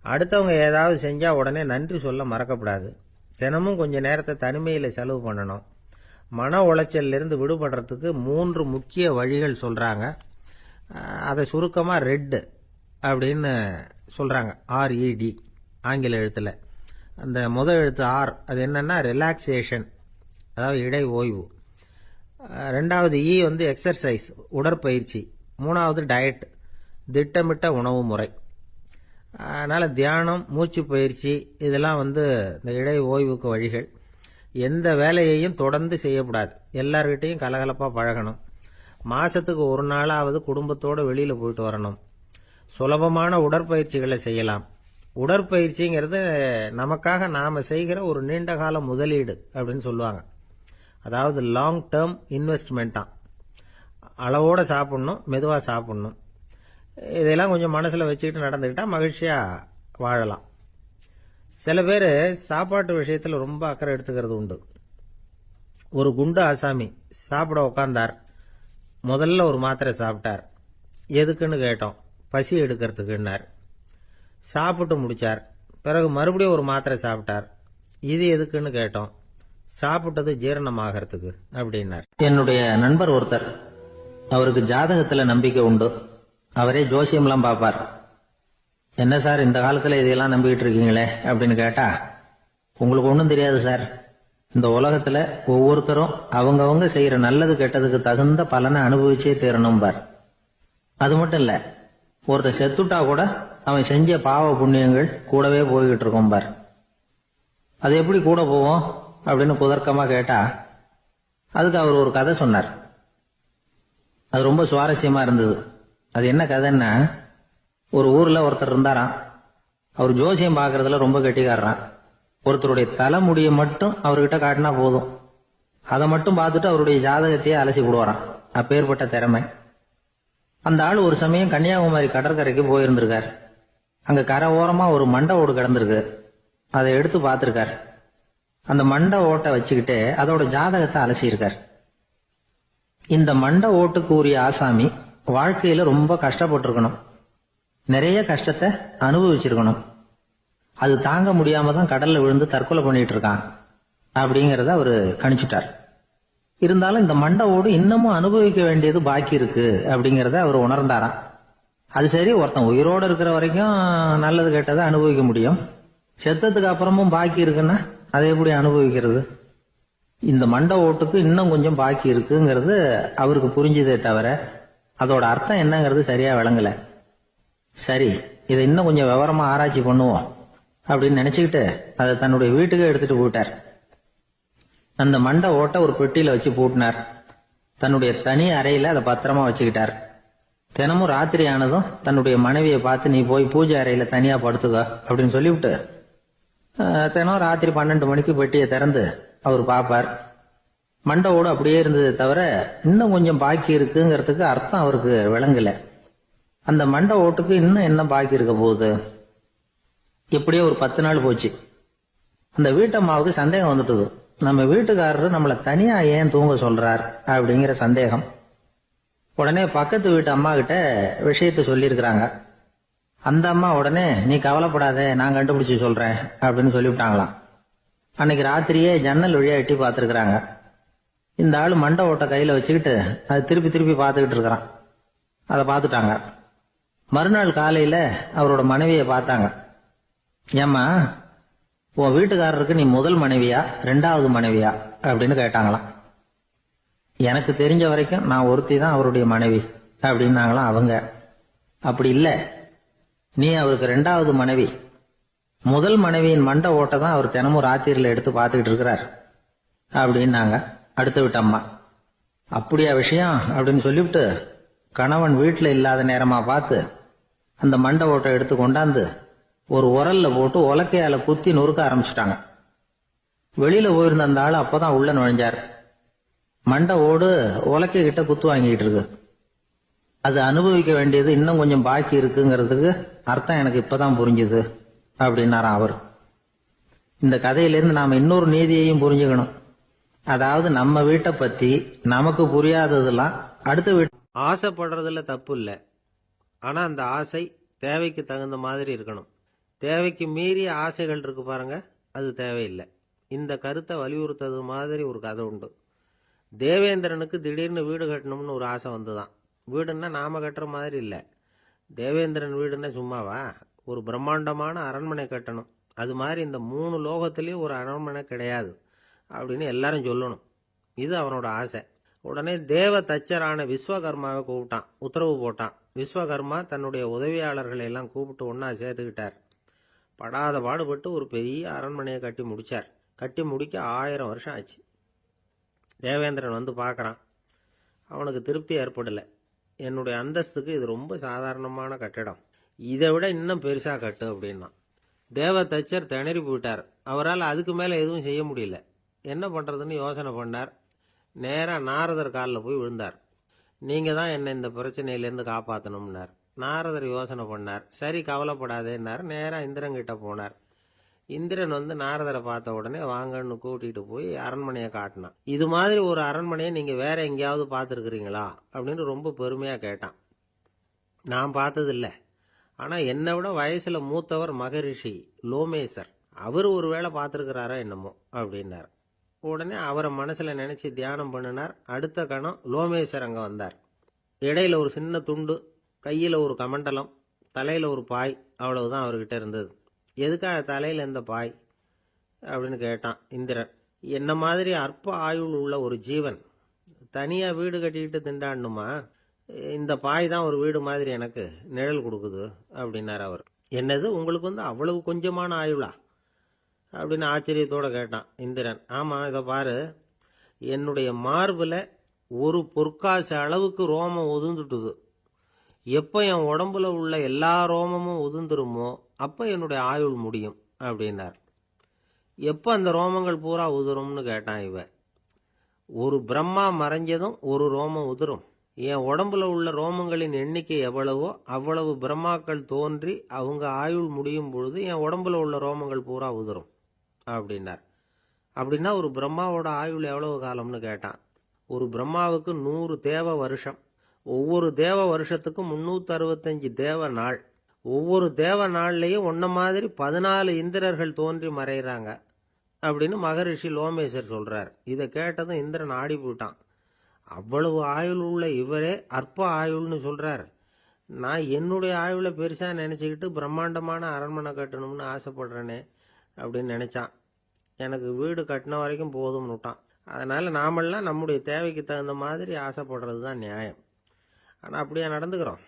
அடுத்தவங்க ஏதாவது செஞ்சால் உடனே நன்றி சொல்ல மறக்கப்படாது. தினமும் கொஞ்சம் நேரத்தை தனிமையில் செலவு பண்ணணும். மன உளைச்சலிருந்து விடுபடுறதுக்கு 3 முக்கிய வழிகள் சொல்கிறாங்க. அதை சுருக்கமாக ரெட் அப்படின்னு சொல்கிறாங்க. RED ஆங்கில எழுத்தில். அந்த முதல் எழுத்து R, அது என்னன்னா ரிலாக்ஸேஷன், அதாவது இடை ஓய்வு. 2வது E எக்ஸர்சைஸ், உடற்பயிற்சி. 3வது டயட், திட்டமிட்ட உணவு முறை. அதனால் தியானம், மூச்சு பயிற்சி இதெல்லாம் இந்த இடை ஓய்வுக்கு வழிகள். எந்த வேலையையும் தொடர்ந்து செய்யக்கூடாது. எல்லார்கிட்டையும் கலகலப்பாக பழகணும். மாதத்துக்கு ஒரு நாளாவது குடும்பத்தோடு வெளியில் போயிட்டு வரணும். சுலபமான உடற்பயிற்சிகளை செய்யலாம். உடற்பயிற்சிங்கிறது நமக்காக நாம் செய்கிற ஒரு நீண்டகால முதலீடு அப்படின்னு சொல்லுவாங்க. அதாவது லாங் டேர்ம் இன்வெஸ்ட்மெண்ட்டாம். அளவோடு சாப்பிட்ணும், மெதுவாக சாப்பிட்ணும். இதெல்லாம் கொஞ்சம் மனசில் வச்சுக்கிட்டு நடந்துக்கிட்டால் மகிழ்ச்சியாக வாழலாம். சில பேர் சாப்பாட்டு விஷயத்தில் ரொம்ப அக்கறை எடுத்துக்கிறது உண்டு. ஒரு குண்டு ஆசாமி சாப்பிட உக்காந்தார். முதல்ல ஒரு மாத்திரை சாப்பிட்டார். எதுக்குன்னு கேட்டோம். பசி எடுக்கிறதுக்குன்னார். சாப்பிட்டு முடிச்சார். பிறகு மறுபடியும் ஒரு மாத்திரை சாப்பிட்டார். இது எதுக்குன்னு கேட்டோம். சாப்பிட்டது ஜீரணமாகறதுக்கு அப்படின்னார். என்னுடைய நண்பர் ஒருத்தர், அவருக்கு ஜாதகத்தில் நம்பிக்கை உண்டு. அவரே ஜோசியம்லாம் பார்ப்பார். என்ன சார் இந்த காலத்தில் இதையெல்லாம் நம்பிக்கிட்டு இருக்கீங்களே அப்படின்னு கேட்டா, உங்களுக்கு ஒன்றும் தெரியாது சார், இந்த உலகத்தில் ஒவ்வொருத்தரும் அவங்கவங்க செய்கிற நல்லது கெட்டதுக்கு தகுந்த பலனை அனுபவிச்சே தீரணும் பார். அது மட்டும் இல்லை, ஒருத்தர் செத்துட்டா கூட அவன் செஞ்ச பாவ புண்ணியங்கள் கூடவே போய்கிட்டு இருக்கோம் பார். அது எப்படி கூட போவோம் அப்படின்னு குதர்க்கமாக கேட்டா, அதுக்கு அவர் ஒரு கதை சொன்னார். அது ரொம்ப சுவாரஸ்யமா இருந்தது. அது என்ன கதைன்னா, ஒரு ஊர்ல ஒருத்தர் இருந்தாராம். அவர் ஜோசியம் பார்க்கறதுல ரொம்ப கெட்டிக்காரரான். ஒருத்தருடைய தலைமுடியை மட்டும் அவர்கிட்ட காட்டினா போதும், அதை மட்டும் பார்த்துட்டு அவருடைய ஜாதகத்தையே அலசி விடுவாராம். அப்பேற்பட்ட திறமை. அந்த ஆள் ஒரு சமயம் கன்னியாகுமரி கடற்கரைக்கு போயிருந்திருக்கார். அங்க கரை ஓரமா ஒரு மண்டை ஓடு கிடந்திருக்கு. அதை எடுத்து பார்த்திருக்கார். அந்த மண்டை ஓட்டை வச்சுக்கிட்டு அதோட ஜாதகத்தை அலசியிருக்கார். இந்த மண்டை ஓட்டுக்கு உரிய ஆசாமி வாழ்க்கையில ரொம்ப கஷ்டப்பட்டிருக்கணும், நிறைய கஷ்டத்தை அனுபவிச்சிருக்கணும். அது தாங்க முடியாம தான் கடல்ல விழுந்து தற்கொலை பண்ணிட்டு இருக்கான் அப்படிங்கறத அவரு கணிச்சுட்டார். இருந்தாலும் இந்த மண்டை ஓடு இன்னமும் அனுபவிக்க வேண்டியது பாக்கி இருக்கு அப்படிங்கறத அவர் உணர்ந்தாராம். அது சரி, ஒருத்தன் உயிரோடு இருக்கிற வரைக்கும் நல்லது கெட்டதை அனுபவிக்க முடியும், செத்ததுக்கு அப்புறமும் பாக்கி இருக்குன்னா அதை எப்படி அனுபவிக்கிறது? இந்த மண்டை ஓட்டுக்கு இன்னும் கொஞ்சம் பாக்கி இருக்குங்கிறது அவருக்கு புரிஞ்சதே தவிர அதோட அர்த்தம் என்னங்கிறது சரியா விளங்கல. சரி, இதை இன்னும் கொஞ்சம் விவரமா ஆராய்ச்சி பண்ணுவோம் அப்படின்னு நினைச்சுக்கிட்டு அதை தன்னுடைய வீட்டுக்கு எடுத்துட்டு போயிட்டார். அந்த மண்டை ஓட்டை ஒரு பெட்டியில வச்சு பூட்டினார். தன்னுடைய தனி அறையில அதை பத்திரமா வச்சுக்கிட்டார். தினமும் ராத்திரி ஆனதும் தன்னுடைய மனைவியை பார்த்து, நீ போய் பூஜை அறையில தனியா படுத்துக்க அப்படின்னு சொல்லிவிட்டு தினம் ராத்திரி 12 மணிக்கு பெட்டியை திறந்து அவர் பார்ப்பார். மண்டை ஓடு அப்படியே இருந்தது தவிர இன்னும் கொஞ்சம் பாக்கி இருக்குங்கிறதுக்கு அர்த்தம் அவருக்கு விளங்கல. அந்த மண்டை ஓட்டுக்கு இன்னும் என்ன பாக்கி இருக்க போகுது? எப்படியோ ஒரு 10 நாள் போச்சு. அந்த வீட்டம்மாவுக்கு சந்தேகம் வந்துட்டுது. நம்ம வீட்டுக்காரரு நம்மளை தனியா ஏன் தூங்க சொல்றார் அப்படிங்கிற சந்தேகம். உடனே பக்கத்து வீட்டு அம்மா கிட்ட விஷயத்த சொல்லியிருக்கிறாங்க. அந்த அம்மா உடனே, நீ கவலைப்படாத, நான் கண்டுபிடிச்சு சொல்றேன் அப்படின்னு சொல்லிவிட்டாங்களாம். அன்னைக்கு ராத்திரியே ஜன்னல் வழியா எட்டி பார்த்துருக்குறாங்க. இந்த ஆளு மண்டை ஓட்டை கையில வச்சுக்கிட்டு அது திருப்பி திருப்பி பார்த்துக்கிட்டு இருக்கிறான். அதை பார்த்துட்டாங்க. மறுநாள் காலையில அவரோட மனைவியை பார்த்தாங்க. ஏம்மா, உன் வீட்டுக்காரருக்கு நீ முதல் மனைவியா 2வது மனைவியா அப்படின்னு கேட்டாங்களாம். எனக்கு தெரிஞ்ச வரைக்கும் நான் ஒருத்தி தான் அவருடைய மனைவி அப்படின்னாங்களாம் அவங்க. அப்படி இல்ல, நீ அவருக்கு 2வது மனைவி. முதல் மனைவியின் மண்டை ஓட்டை தான் அவர் தினமும் ராத்திரியில எடுத்து பார்த்துக்கிட்டு இருக்கிறார் அப்படின்னாங்க அடுத்த வீட்டு அம்மா. அப்படியா விஷயம் அப்படின்னு சொல்லிவிட்டு கணவன் வீட்டுல இல்லாத நேரமா பார்த்து அந்த மண்டை ஓட்டை எடுத்து கொண்டாந்து ஒரு உரல்ல போட்டு உலக்கையால குத்தி நொறுக்க ஆரம்பிச்சுட்டாங்க. வெளியில போயிருந்த அந்த ஆள் அப்பதான் உள்ள நுழைஞ்சார். மண்டை ஓடு உலக்கை கிட்ட குத்து வாங்கிட்டு இருக்கு. அது அனுபவிக்க வேண்டியது இன்னும் கொஞ்சம் பாக்கி இருக்குங்கிறதுக்கு அர்த்தம் எனக்கு இப்பதான் புரிஞ்சுது அப்படின்னாராம் அவர். இந்த கதையிலிருந்து நாம இன்னொரு நீதியையும் புரிஞ்சுக்கணும். அதாவது நம்ம வீட்டை பத்தி நமக்கு புரியாததெல்லாம் அடுத்த வீட்டு. ஆசைப்படுறதுல தப்பு இல்லை, ஆனா அந்த ஆசை தேவைக்கு தகுந்த மாதிரி இருக்கணும். தேவைக்கு மீறிய ஆசைகள் இருக்கு பாருங்க, அது தேவையில்லை. இந்த கருத்தை வலியுறுத்தது மாதிரி ஒரு கதை உண்டு. தேவேந்திரனுக்கு திடீர்னு வீடு கட்டணும்னு ஒரு ஆசை வந்துதான். வீடுன்னா நாம கட்டுற மாதிரி இல்லை. தேவேந்திரன் வீடுன்னா சும்மாவா, ஒரு பிரம்மாண்டமான அரண்மனை கட்டணும். அது மாதிரி இந்த 3 லோகத்திலயும் ஒரு அரண்மனை கிடையாது அப்படின்னு எல்லாரும் சொல்லணும். இது அவனோட ஆசை. உடனே தேவ தச்சரான விஸ்வகர்மாவை கூப்பிட்டான், உத்தரவு போட்டான். விஸ்வகர்மா தன்னுடைய உதவியாளர்களை எல்லாம் கூப்பிட்டு ஒன்னா சேர்த்துக்கிட்டார். படாத பாடுபட்டு ஒரு பெரிய அரண்மனையை கட்டி முடிச்சார். கட்டி முடிக்க 1000 வருஷம் ஆச்சு. தேவேந்திரன் வந்து பார்க்கறான். அவனுக்கு திருப்தி ஏற்படலை. என்னுடைய அந்தஸ்துக்கு இது ரொம்ப சாதாரணமான கட்டிடம், இதை விட இன்னும் பெருசா கட்டு அப்படின்னா. தேவ தச்சர் திணறி போயிட்டார். அவரால் அதுக்கு மேல எதுவும் செய்ய முடியல. என்ன பண்றதுன்னு யோசனை பண்ணார். நேரா நாரதர் காலில் போய் விழுந்தார். நீங்க தான் என்னை இந்த பிரச்சனையிலேருந்து காப்பாற்றணும்னார். நாரதர் யோசனை பண்ணார். சரி, கவலைப்படாதேன்னார். நேரா இந்திரன் கிட்ட போனார். இந்திரன் வந்து நாரதரை பார்த்த உடனே வாங்கன்னு கூட்டிட்டு போய் அரண்மனையை காட்டினான். இது மாதிரி ஒரு அரண்மனையை நீங்க வேற எங்கேயாவது பார்த்துருக்கிறீங்களா அப்படின்னு ரொம்ப பெருமையா கேட்டான். நான் பார்த்ததில்லை, ஆனா என்னை விட வயசுல மூத்தவர் மகரிஷி லோமேசர், அவர் ஒரு வேளை பார்த்துருக்கிறாரோ என்னமோ அப்படின்னார். உடனே அவரை மனசுல நினைச்சு தியானம் பண்ணினார். அடுத்த கணம் லோமேசர் அங்க வந்தார். இடையில ஒரு சின்ன துண்டு, கையில ஒரு கமண்டலம், தலையில ஒரு பாய், அவ்வளவுதான் அவர்கிட்ட இருந்தது. எதுக்காக தலையில இந்த பாய் அப்படின்னு கேட்டான் இந்திரன். என்ன மாதிரி அற்ப ஆயுள் உள்ள ஒரு ஜீவன் தனியா வீடு கட்டிக்கிட்டு திண்டாடணுமா? இந்த பாய் தான் ஒரு வீடு மாதிரி எனக்கு நிழல் கொடுக்குது அப்படின்னார் அவர். என்னது, உங்களுக்கு வந்து அவ்வளவு கொஞ்சமான ஆயுளா அப்படின்னு ஆச்சரியத்தோட கேட்டான் இந்திரன். ஆமா, இதை பாரு, என்னுடைய மார்புல ஒரு பொற்காசு அளவுக்கு ரோமம் உதிர்ந்துட்டுது. எப்போ என் உடம்புல உள்ள எல்லா ரோமமும் உதிர்ந்துருமோ அப்போ என்னுடைய ஆயுள் முடியும் அப்படின்னார். எப்போ அந்த ரோமங்கள் பூரா உதிரும்னு கேட்டான் இவன். ஒரு பிரம்மா மறைஞ்சதும் ஒரு ரோமம் உதிரும். என் உடம்புல உள்ள ரோமங்களின் எண்ணிக்கை எவ்வளவோ அவ்வளவு பிரம்மாக்கள் தோன்றி அவங்க ஆயுள் முடியும் பொழுது என் உடம்புல உள்ள ரோமங்கள் பூரா உதிரும் அப்படின்னார். அப்படின்னா ஒரு பிரம்மாவோட ஆயுள் எவ்வளவு காலம்னு கேட்டான். ஒரு பிரம்மாவுக்கு 100 தேவ வருஷம். ஒவ்வொரு தேவ வருஷத்துக்கும் 365 தேவ நாள். ஒவ்வொரு தேவ நாள்லயும் ஒன்ன மாதிரி 14 இந்திரர்கள் தோன்றி மறைகிறாங்க அப்படின்னு மகரிஷி லோமேசர் சொல்றார். இதை கேட்டதும் இந்திரன் ஆடி போயிட்டான். அவ்வளவு ஆயுள் உள்ள இவரே அற்ப ஆயுள்னு சொல்றார். நான் என்னுடைய ஆயுளை பெருசா நினைச்சுக்கிட்டு பிரம்மாண்டமான அரண்மனை கட்டணும்னு ஆசைப்படுறேனே அப்படின்னு நினைச்சான். எனக்கு வீடு கட்டின வரைக்கும் போதும்னு விட்டான். அதனால நாமெல்லாம் நம்முடைய தேவைக்கு தகுந்த மாதிரி ஆசைப்படுறது தான் நியாயம். ஆனால் அப்படியே நடந்துக்கிறோம்.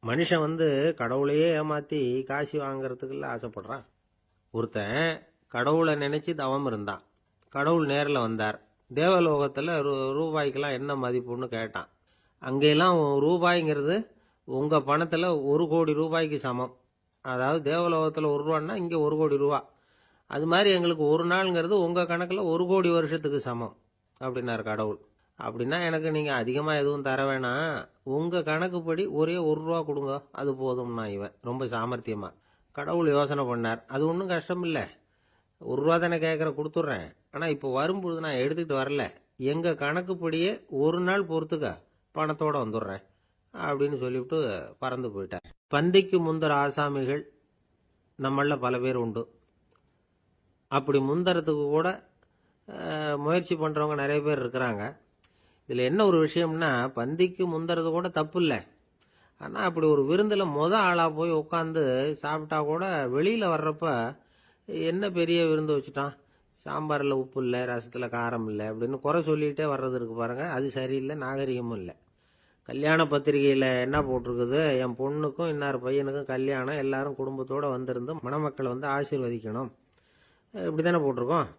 மனுஷன் கடவுளையே ஏமாத்தி காசு வாங்கறதுக்குள்ள ஆசைப்படுறான். ஒருத்தன் கடவுளை நினைச்சு தவம் இருந்தான். கடவுள் நேரில் வந்தார். தேவலோகத்தில் ரூபாய்க்கெல்லாம் என்ன மதிப்புன்னு கேட்டான். அங்கெல்லாம் ரூபாய்ங்கிறது உங்க பணத்தில் 1 கோடி ரூபாய்க்கு சமம். அதாவது தேவலோகத்தில் 1 ரூபான்னா இங்கே 1 கோடி ரூபா. அது மாதிரி எங்களுக்கு ஒரு நாளுங்கிறது உங்க கணக்கில் 1 கோடி வருஷத்துக்கு சமம் அப்படின்னார் கடவுள். அப்படின்னா எனக்கு நீங்க அதிகமா எதுவும் தர வேணாம், உங்க கணக்குப்படி ஒரே 1 ரூபா கொடுங்க, அது போதும்னா இவன் ரொம்ப சாமர்த்தியமா. கடவுள் யோசனை பண்ணார். அது ஒன்றும் கஷ்டம் இல்லை, 1 ரூபா தானே கேட்குற, கொடுத்துட்றேன். ஆனால் இப்போ வரும்பொழுது நான் எடுத்துக்கிட்டு வரல, எங்க கணக்குப்படியே 1 நாள் பொறுத்துக்க பணத்தோட வந்துடுறேன் அப்படின்னு சொல்லிவிட்டு பறந்து போயிட்டார். பந்திக்கு முந்தர ஆசாமிகள் நம்மள பல பேர் உண்டு. அப்படி முந்தறதுக்கு கூட முயற்சி பண்றவங்க நிறைய பேர் இருக்கிறாங்க. இதுல என்ன ஒரு விஷயம்னா, பந்திக்கு முந்தறது கூட தப்பு இல்லை. ஆனா அப்படி ஒரு விருந்துல ஆளா போய் உட்காந்து சாப்பிட்டா கூட வெளியில வர்றப்ப என்ன பெரிய விருந்து வச்சுட்டான், சாம்பார்ல உப்பு இல்லை, ரசத்துல காரம் இல்லை அப்படின்னு குறை சொல்லிட்டே வர்றது இருக்கு பாருங்க, அது சரியில்லை, நாகரிகமும் இல்லை. கல்யாண பத்திரிகையில என்ன போட்டிருக்குது, என் பொண்ணுக்கும் இன்னார் பையனுக்கும் கல்யாணம், எல்லாரும் குடும்பத்தோட வந்திருந்து மணமக்களை ஆசீர்வதிக்கணும், இப்படித்தானே போட்டிருக்கோம்.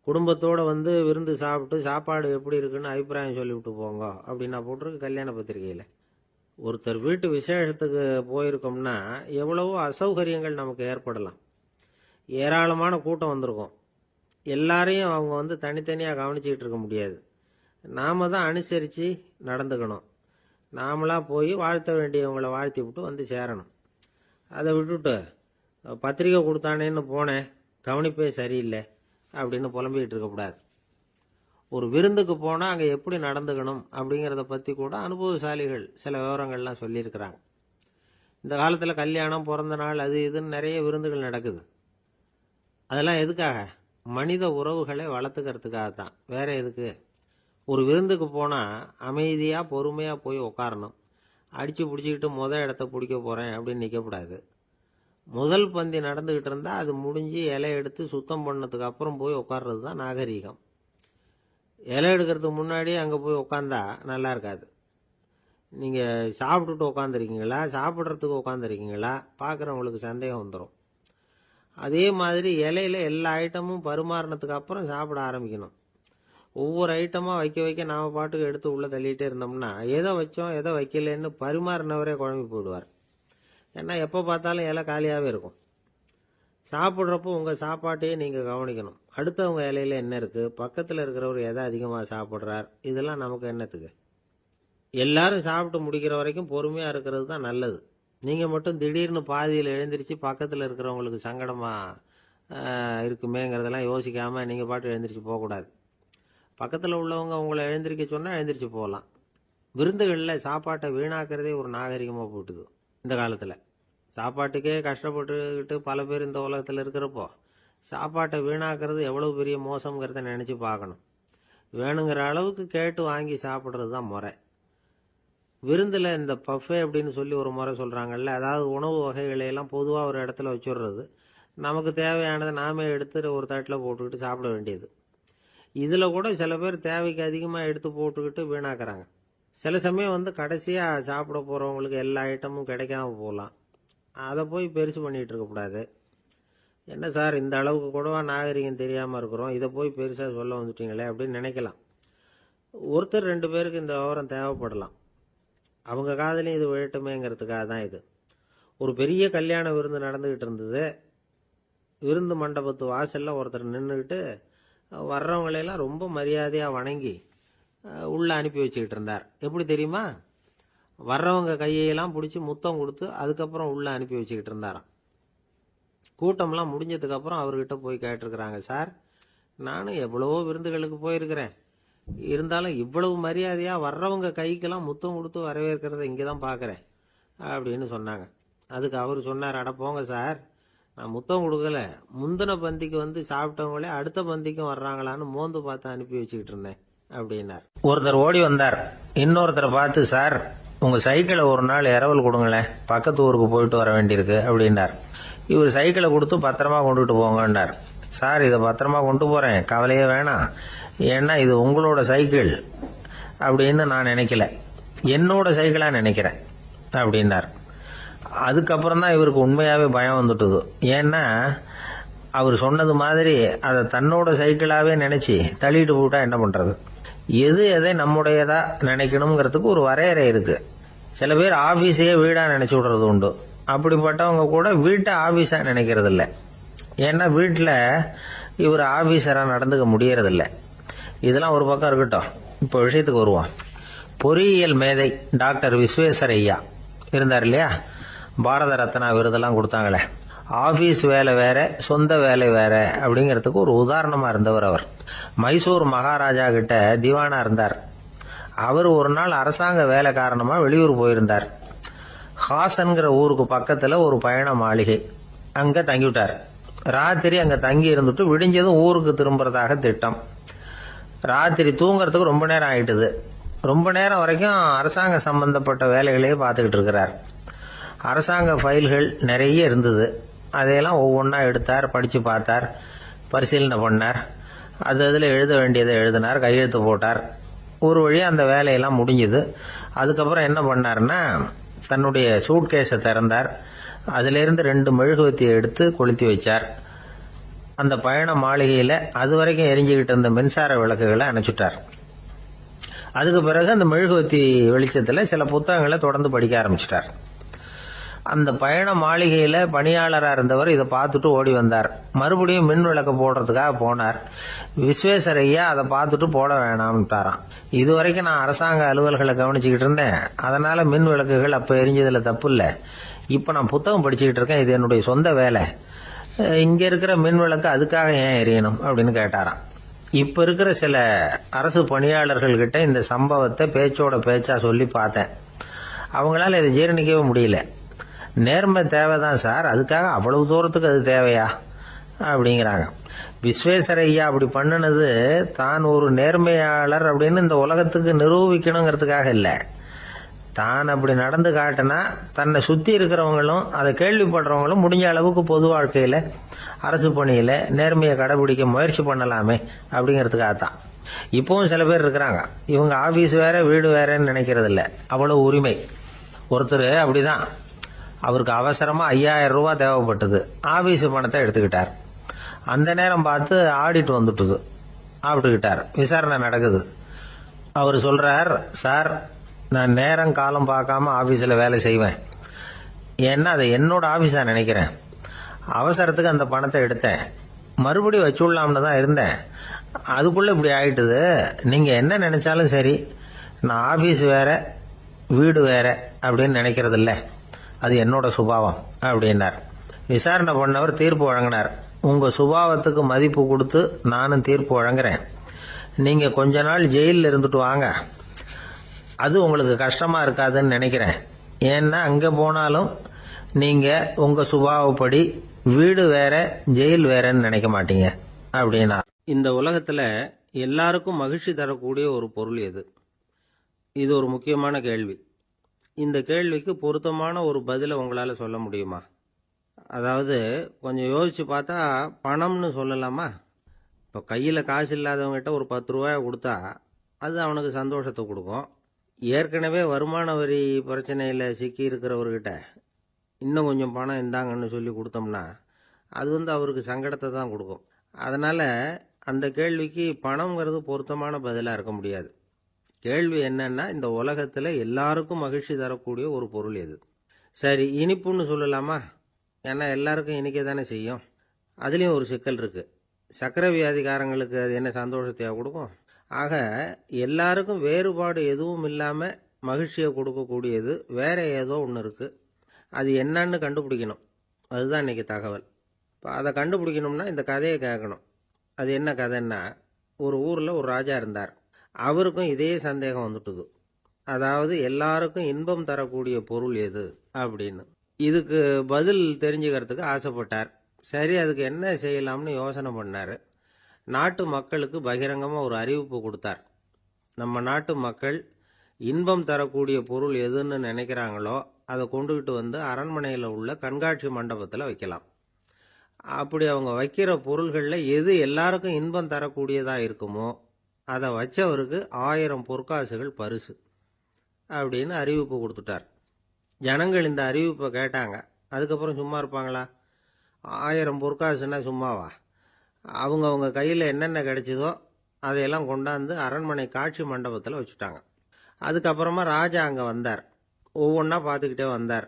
குடும்பத்தோட விருந்து சாப்பிட்டு சாப்பாடு எப்படி இருக்குன்னு அபிப்பிராயம் சொல்லிவிட்டு போங்க அப்படின்னா போட்டிருக்கு கல்யாண பத்திரிகையில. ஒருத்தர் வீட்டு விசேஷத்துக்கு போயிருக்கோம்னா எவ்வளவோ அசௌகரியங்கள் நமக்கு ஏற்படலாம். ஏராளமான கூட்டம் வந்திருக்கும். எல்லாரையும் அவங்க தனித்தனியாக கவனிச்சுக்கிட்டு இருக்க முடியாது. நாம தான் அனுசரித்து நடந்துக்கணும். நாமளா போய் வாழ்த்த வேண்டியவங்களை வாழ்த்தி விட்டு சேரணும். அதை விட்டுட்டு பத்திரிக்கை கொடுத்தானேன்னு போனேன், கவனிப்பே சரியில்லை அப்படின்னு புலம்பிக்கிட்டு இருக்கக்கூடாது. ஒரு விருந்துக்கு போனால் அங்கே எப்படி நடந்துக்கணும் அப்படிங்கிறத பற்றி கூட அனுபவசாலிகள் சில விவரங்கள்லாம் சொல்லியிருக்கிறாங்க. இந்த காலத்தில் கல்யாணம், பிறந்த நாள், அது இதுன்னு நிறைய விருந்துகள் நடக்குது. அதெல்லாம் எதுக்காக? மனித உறவுகளை வளர்த்துக்கிறதுக்காகத்தான், வேற எதுக்கு? ஒரு விருந்துக்கு போனால் அமைதியாக பொறுமையாக போய் உட்காரணும். அடித்து பிடிச்சிக்கிட்டு இடத்த பிடிக்க போகிறேன் அப்படின்னு நிற்கக்கூடாது. முதல் பந்தி நடந்துக்கிட்டு இருந்தால் அது முடிஞ்சு இலை எடுத்து சுத்தம் பண்ணதுக்கு அப்புறம் போய் உட்கார்றது தான் நாகரீகம். இலை எடுக்கிறதுக்கு முன்னாடி அங்கே போய் உட்காந்தா நல்லா இருக்காது. நீங்கள் சாப்பிட்டுட்டு உட்காந்துருக்கீங்களா, சாப்பிட்றதுக்கு உட்காந்துருக்கீங்களா, பார்க்குறவங்களுக்கு சந்தேகம் வந்துடும். அதே மாதிரி இலையில எல்லா ஐட்டமும் பரிமாறினதுக்கு அப்புறம் சாப்பிட ஆரம்பிக்கணும். ஒவ்வொரு ஐட்டமாக வைக்க வைக்க நாம் பாட்டுக்கு எடுத்து உள்ளே தள்ளிகிட்டே இருந்தோம்னா எதை வச்சோம் எதை வைக்கலன்னு பரிமாறினவரே குழம்பி போயிடுவார். ஏன்னா எப்போ பார்த்தாலும் இலை காலியாகவே இருக்கும். சாப்பிட்றப்போ உங்கள் சாப்பாட்டையே நீங்கள் கவனிக்கணும். அடுத்தவங்க இலையில என்ன இருக்குது, பக்கத்தில் இருக்கிறவர் எதை அதிகமாக சாப்பிட்றார், இதெல்லாம் நமக்கு என்னத்துக்கு? எல்லாரும் சாப்பிட்டு முடிக்கிற வரைக்கும் பொறுமையாக இருக்கிறது தான் நல்லது. நீங்கள் மட்டும் திடீர்னு பாதியில் எழுந்திரிச்சு பக்கத்தில் இருக்கிறவங்களுக்கு சங்கடமாக இருக்குமேங்கிறதெல்லாம் யோசிக்காமல் நீங்கள் பாட்டு எழுந்திரிச்சு போகக்கூடாது. பக்கத்தில் உள்ளவங்க உங்களை எழுந்திரிக்க சொன்னால் எழுந்திரிச்சு போகலாம். விருந்துகளில் சாப்பாட்டை வீணாக்கிறதே ஒரு நாகரிகமாக போட்டுது. இந்த காலத்தில் சாப்பாட்டுக்கே கஷ்டப்பட்டுக்கிட்டு பல பேர் இந்த உலகத்தில் இருக்கிறப்போ சாப்பாட்டை வீணாக்கிறது எவ்வளவு பெரிய மோசங்கிறத நினச்சி பார்க்கணும். வேணுங்கிற அளவுக்கு கேட்டு வாங்கி சாப்பிட்றது தான் முறை. விருந்தில் இந்த பஃபே அப்படின்னு சொல்லி ஒரு முறை சொல்கிறாங்கல்ல, அதாவது உணவு வகைகளையெல்லாம் பொதுவாக ஒரு இடத்துல வச்சுடுறது, நமக்கு தேவையானதை நாமே எடுத்து ஒரு தட்டில் போட்டுக்கிட்டு சாப்பிட வேண்டியது. இதில் கூட சில பேர் தேவைக்கு அதிகமாக எடுத்து போட்டுக்கிட்டு வீணாக்குறாங்க. சில சமயம் கடைசியாக சாப்பிட போகிறவங்களுக்கு எல்லா ஐட்டமும் கிடைக்காம போகலாம். அதை போய் பெருசு பண்ணிகிட்டு இருக்கக்கூடாது. என்ன சார் இந்த அளவுக்கு கூடவா நாகரிகம் தெரியாமல் இருக்கிறோம், இதை போய் பெருசாக சொல்ல வந்துட்டீங்களே அப்படின்னு நினைக்கலாம். ஒருத்தர் 2 பேருக்கு இந்த விவரம் தேவைப்படலாம். அவங்க காதலையும் இது விழட்டுமேங்கிறதுக்காக தான் இது. ஒரு பெரிய கல்யாண விருந்து நடந்துக்கிட்டு இருந்தது. விருந்து மண்டபத்து வாசலில் ஒருத்தர் நின்றுக்கிட்டு வர்றவங்களையெல்லாம் ரொம்ப மரியாதையாக வணங்கி உள்ளே அனுப்பி வச்சுக்கிட்டு இருந்தார். எப்படி தெரியுமா? வர்றவங்க கையெல்லாம் பிடிச்சி முத்தம் கொடுத்து அதுக்கப்புறம் உள்ளே அனுப்பி வச்சுக்கிட்டு இருந்தாராம். கூட்டம்லாம் முடிஞ்சதுக்கப்புறம் அவர்கிட்ட போய் கேட்டிருக்கிறாங்க, சார் நானும் எவ்வளவோ விருந்துகளுக்கு போயிருக்கிறேன், இருந்தாலும் இவ்வளவு மரியாதையாக வர்றவங்க கைக்கெல்லாம் முத்தம் கொடுத்து வரவேற்கிறத இங்கே தான் பார்க்குறேன் அப்படின்னு சொன்னாங்க. அதுக்கு அவர் சொன்னார், அட போங்க சார், நான் முத்தம் கொடுக்கல, முந்தின பந்திக்கு வந்து சாப்பிட்டவங்களே அடுத்த பந்திக்கும் வர்றாங்களான்னு மோந்து பார்த்து அனுப்பி வச்சுக்கிட்டு இருந்தேன் அப்படின்னார். ஒருத்தர் ஓடி வந்தார், இன்னொருத்தரை பார்த்து, சார் உங்கள் சைக்கிளை ஒரு நாள் இரவல் கொடுங்களேன், பக்கத்து ஊருக்கு போயிட்டு வர வேண்டியிருக்கு அப்படின்னார். இவர் சைக்கிளை கொடுத்து பத்திரமா கொண்டுட்டு போங்கன்னார். சார் இதை பத்திரமா கொண்டு போகிறேன், கவலையே வேணாம், ஏன்னா இது உங்களோட சைக்கிள் அப்படின்னு நான் நினைக்கல, என்னோட சைக்கிளாக நினைக்கிறேன் அப்படின்னார். அதுக்கப்புறம் தான் இவருக்கு உண்மையாகவே பயம் வந்துட்டுது. ஏன்னா அவர் சொன்னது மாதிரி அதை தன்னோட சைக்கிளாகவே நினச்சி தள்ளிட்டு போட்டா என்ன பண்ணுறது? எது எதை நம்முடையதா நினைக்கணுங்கிறதுக்கு ஒரு வரையறை இருக்கு. சில பேர் ஆஃபீஸையே வீடாக நினச்சி விடுறது உண்டு. அப்படிப்பட்டவங்க கூட வீட்டை ஆஃபீஸாக நினைக்கிறது இல்லை. ஏன்னா வீட்டில் இவர் ஆஃபீஸராக நடந்துக்க முடியறதில்ல. இதெல்லாம் ஒரு பக்கம் இருக்கட்டும், இப்போ விஷயத்துக்கு வருவோம். பொறியியல் மேதை டாக்டர் விஸ்வேஸ்வரய்யா இருந்தார் இல்லையா, பாரத ரத்னா விருதெல்லாம் கொடுத்தாங்களே. ஆஃபீஸ் வேலை வேற, சொந்த வேலை வேற அப்படிங்கிறதுக்கு ஒரு உதாரணமாக இருந்தவர் அவர். மைசூர் மகாராஜா கிட்ட திவானா இருந்தார். அவர் ஒரு நாள் அரசாங்க வேலை காரணமாக வெளியூர் போயிருந்தார். ஹாசன்கிற ஊருக்கு பக்கத்தில் ஒரு பயண மாளிகை, அங்கே தங்கிவிட்டார். ராத்திரி அங்கே தங்கி இருந்துட்டு விடிஞ்சதும் ஊருக்கு திரும்புறதாக திட்டம். ராத்திரி தூங்குறதுக்கு ரொம்ப நேரம் ஆயிட்டுது. ரொம்ப நேரம் வரைக்கும் அரசாங்க சம்பந்தப்பட்ட வேலைகளையே பார்த்துக்கிட்டு இருக்கிறார். அரசாங்க ஃபைல்கள் நிறைய இருந்தது. அதையெல்லாம் ஒவ்வொன்றா எடுத்தார், படித்து பார்த்தார், பரிசீலனை பண்ணார், அதில் எழுத வேண்டியதை எழுதினார், கையெழுத்து போட்டார். ஒரு வழியாக அந்த வேலையெல்லாம் முடிஞ்சுது. அதுக்கப்புறம் என்ன பண்ணார்னா, தன்னுடைய சூட்கேஸை திறந்தார். அதிலிருந்து 2 மெழுகுவத்தியை எடுத்து கொளுத்தி வச்சார். அந்த பயண மாளிகையில் அது வரைக்கும் எரிஞ்சுக்கிட்டு இருந்த மின்சார விளக்குகளை அணைச்சுட்டார். அதுக்கு பிறகு அந்த மெழுகுவத்தி வெளிச்சத்தில் சில புத்தகங்களை தொடர்ந்து படிக்க ஆரம்பிச்சிட்டார். அந்த பயண மாளிகையில் பணியாளராக இருந்தவர் இதை பார்த்துட்டு ஓடி வந்தார். மறுபடியும் மின் விளக்கு போடுறதுக்காக போனார். விஸ்வேஸ்வரய்யா அதை பார்த்துட்டு போட வேணாம்ட்டாராம். இதுவரைக்கும் நான் அரசாங்க அலுவல்களை கவனிச்சுக்கிட்டு இருந்தேன், அதனால மின் விளக்குகள் அப்போ எரிஞ்சதில் தப்பு இல்லை. இப்போ நான் புத்தகம் படிச்சுக்கிட்டு இருக்கேன், இது என்னுடைய சொந்த வேலை, இங்கே இருக்கிற மின் விளக்கு அதுக்காக ஏன் எரியணும் அப்படின்னு கேட்டாராம். இப்போ இருக்கிற சில அரசு பணியாளர்கள்கிட்ட இந்த சம்பவத்தை பேச்சோட பேச்சா சொல்லி பார்த்தேன். அவங்களால இதை ஜீரணிக்கவே முடியல. நேர்மை தேவைதான் சார், அதுக்காக அவ்வளவு தூரத்துக்கு அது தேவையா அப்படிங்கிறாங்க. விஸ்வேஸ்வரய்யா அப்படி பண்ணினது தான் ஒரு நேர்மையாளர் அப்படின்னு இந்த உலகத்துக்கு நிரூபிக்கணுங்கிறதுக்காக இல்லை. தான் அப்படி நடந்து காட்டினா தன்னை சுற்றி இருக்கிறவங்களும் அதை கேள்விப்படுறவங்களும் முடிஞ்ச அளவுக்கு பொது வாழ்க்கையில் அரசு பணியில் நேர்மையை கடைபிடிக்க முயற்சி பண்ணலாமே அப்படிங்கிறதுக்காகத்தான். இப்பவும் சில பேர் இருக்கிறாங்க, இவங்க ஆஃபீஸ் வேற வீடு வேறன்னு நினைக்கிறது இல்லை, அவ்வளோ உரிமை. ஒருத்தர் அப்படிதான், அவருக்கு அவசரமாக 5000 ரூபா தேவைப்பட்டது. ஆஃபீஸு பணத்தை எடுத்துக்கிட்டார். அந்த நேரம் பார்த்து ஆடிட் வந்துட்டுது, ஆப்பிட்டுக்கிட்டார். விசாரணை நடக்குது. அவர் சொல்கிறார், சார் நான் நேரம் காலம் பார்க்காம ஆஃபீஸில் வேலை செய்வேன், ஏன்னா அதை என்னோட ஆஃபீஸாக நினைக்கிறேன். அவசரத்துக்கு அந்த பணத்தை எடுத்தேன், மறுபடியும் வச்சுடலாம்னு தான் இருந்தேன், அதுக்குள்ளே இப்படி ஆயிட்டுது. நீங்கள் என்ன நினைச்சாலும் சரி, நான் ஆஃபீஸ் வேற வீடு வேற அப்படின்னு நினைக்கிறதில்ல, அது என்னோட சுபாவம் அப்படின்னார். விசாரணை பண்ணவர் தீர்ப்பு வழங்கினார். உங்கள் சுபாவத்துக்கு மதிப்பு கொடுத்து நானும் தீர்ப்பு வழங்குறேன். நீங்கள் கொஞ்ச நாள் ஜெயிலில் இருந்துட்டு வாங்க, அது உங்களுக்கு கஷ்டமாக இருக்காதுன்னு நினைக்கிறேன். ஏன்னா அங்கே போனாலும் நீங்கள் உங்கள் சுபாவப்படி வீடு வேற ஜெயில் வேறன்னு நினைக்க மாட்டீங்க அப்படின்னா. இந்த உலகத்தில் எல்லாருக்கும் மகிழ்ச்சி தரக்கூடிய ஒரு பொருள் எது? இது ஒரு முக்கியமான கேள்வி. இந்த கேள்விக்கு பொருத்தமான ஒரு பதிலை உங்களால் சொல்ல முடியுமா? அதாவது கொஞ்சம் யோசிச்சு பார்த்தா பணம்னு சொல்லலாமா? இப்போ கையில் காசு இல்லாதவங்ககிட்ட ஒரு 10 ரூபாயை கொடுத்தா அது அவனுக்கு சந்தோஷத்தை கொடுக்கும். ஏற்கனவே வருமான வரி பிரச்சனையில் சிக்கி இருக்கிறவர்கிட்ட இன்னும் கொஞ்சம் பணம் இந்தாங்கன்னு சொல்லி கொடுத்தோம்னா அது அவருக்கு சங்கடத்தை தான் கொடுக்கும். அதனால் அந்த கேள்விக்கு பணம்ங்கிறது பொருத்தமான பதிலாக இருக்க முடியாது. கேள்வி என்னன்னா, இந்த உலகத்தில் எல்லாருக்கும் மகிழ்ச்சி தரக்கூடிய ஒரு பொருள் எது? சரி, இனிப்புன்னு சொல்லலாமா? ஏன்னா எல்லாருக்கும் இனிக்க தானே செய்யும். அதுலேயும் ஒரு சிக்கல் இருக்குது. சர்க்கரை வியாதிக்காரங்களுக்கு அது என்ன சந்தோஷத்தையாக கொடுக்கும்? ஆக எல்லாருக்கும் வேறுபாடு எதுவும் இல்லாமல் மகிழ்ச்சியை கொடுக்கக்கூடியது வேற ஏதோ ஒன்று இருக்குது. அது என்னன்னு கண்டுபிடிக்கணும். அதுதான் இன்றைக்கி தகவல். இப்போ அதை கண்டுபிடிக்கணும்னா இந்த கதையை கேட்கணும். அது என்ன கதைன்னா, ஒரு ஊரில் ஒரு ராஜா இருந்தார். அவருக்கும் இதே சந்தேகம் வந்துட்டுது. அதாவது எல்லாருக்கும் இன்பம் தரக்கூடிய பொருள் எது அப்படின்னு. இதுக்கு பதில் தெரிஞ்சுக்கிறதுக்கு ஆசைப்பட்டார். சரி, அதுக்கு என்ன செய்யலாம்னு யோசனை பண்ணார். நாட்டு மக்களுக்கு பகிரங்கமாக ஒரு அறிவிப்பு கொடுத்தார். நம்ம நாட்டு மக்கள் இன்பம் தரக்கூடிய பொருள் எதுன்னு நினைக்கிறாங்களோ அதை கொண்டுகிட்டு வந்து அரண்மனையில் உள்ள கண்காட்சி மண்டபத்தில் வைக்கலாம். அப்படி அவங்க வைக்கிற பொருள்களில் எது எல்லாருக்கும் இன்பம் தரக்கூடியதாக இருக்குமோ அதை வச்சவருக்கு 1000 பொற்காசுகள் பரிசு அப்படின்னு அறிவிப்பு கொடுத்துட்டார். ஜனங்கள் இந்த அறிவிப்பை கேட்டாங்க. அதுக்கப்புறம் சும்மா இருப்பாங்களா? 1000 பொற்காசுன்னா சும்மாவா? அவங்க கையில் என்னென்ன கிடைச்சதோ அதையெல்லாம் கொண்டாந்து அரண்மனை காட்சி மண்டபத்தில் வச்சுட்டாங்க. அதுக்கப்புறமா ராஜா அங்கே வந்தார். ஒவ்வொன்றா பார்த்துக்கிட்டே வந்தார்.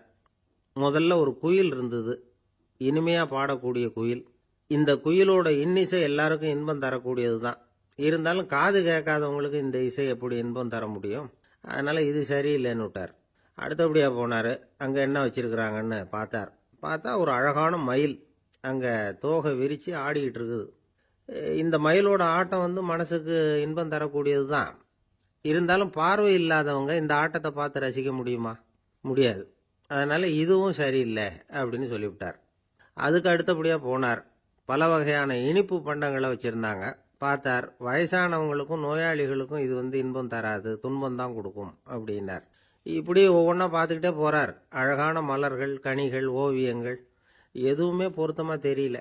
முதல்ல ஒரு குயில் இருந்தது, இனிமையாக பாடக்கூடிய குயில். இந்த குயிலோட இன்னிசை எல்லாருக்கும் இன்பம் தரக்கூடியது தான். இருந்தாலும் காது கேட்காதவங்களுக்கு இந்த இசை எப்படி இன்பம் தர முடியும்? அதனால் இது சரியில்லைன்னு விட்டார். அடுத்தபடியாக போனார். அங்கே என்ன வச்சுருக்குறாங்கன்னு பார்த்தா ஒரு அழகான மயில் அங்கே தோகை விரித்து ஆடிக்கிட்டு இருக்குது. இந்த மயிலோட ஆட்டம் மனசுக்கு இன்பம் தரக்கூடியது தான். இருந்தாலும் பார்வை இல்லாதவங்க இந்த ஆட்டத்தை பார்த்து ரசிக்க முடியுமா? முடியாது. அதனால் இதுவும் சரியில்லை அப்படின்னு சொல்லிவிட்டார். அதுக்கு அடுத்தபடியாக போனார். பல வகையான இனிப்பு பண்டங்களை வச்சுருந்தாங்க. பார்த்தார், வயசானவங்களுக்கும் நோயாளிகளுக்கும் இது இன்பம் தராது, துன்பம் தான் கொடுக்கும் அப்படின்னார். இப்படி ஒவ்வொன்றா பார்த்துக்கிட்டே போகிறார். அழகான மலர்கள், கனிகள், ஓவியங்கள் எதுவுமே பொருத்தமாக தெரியல.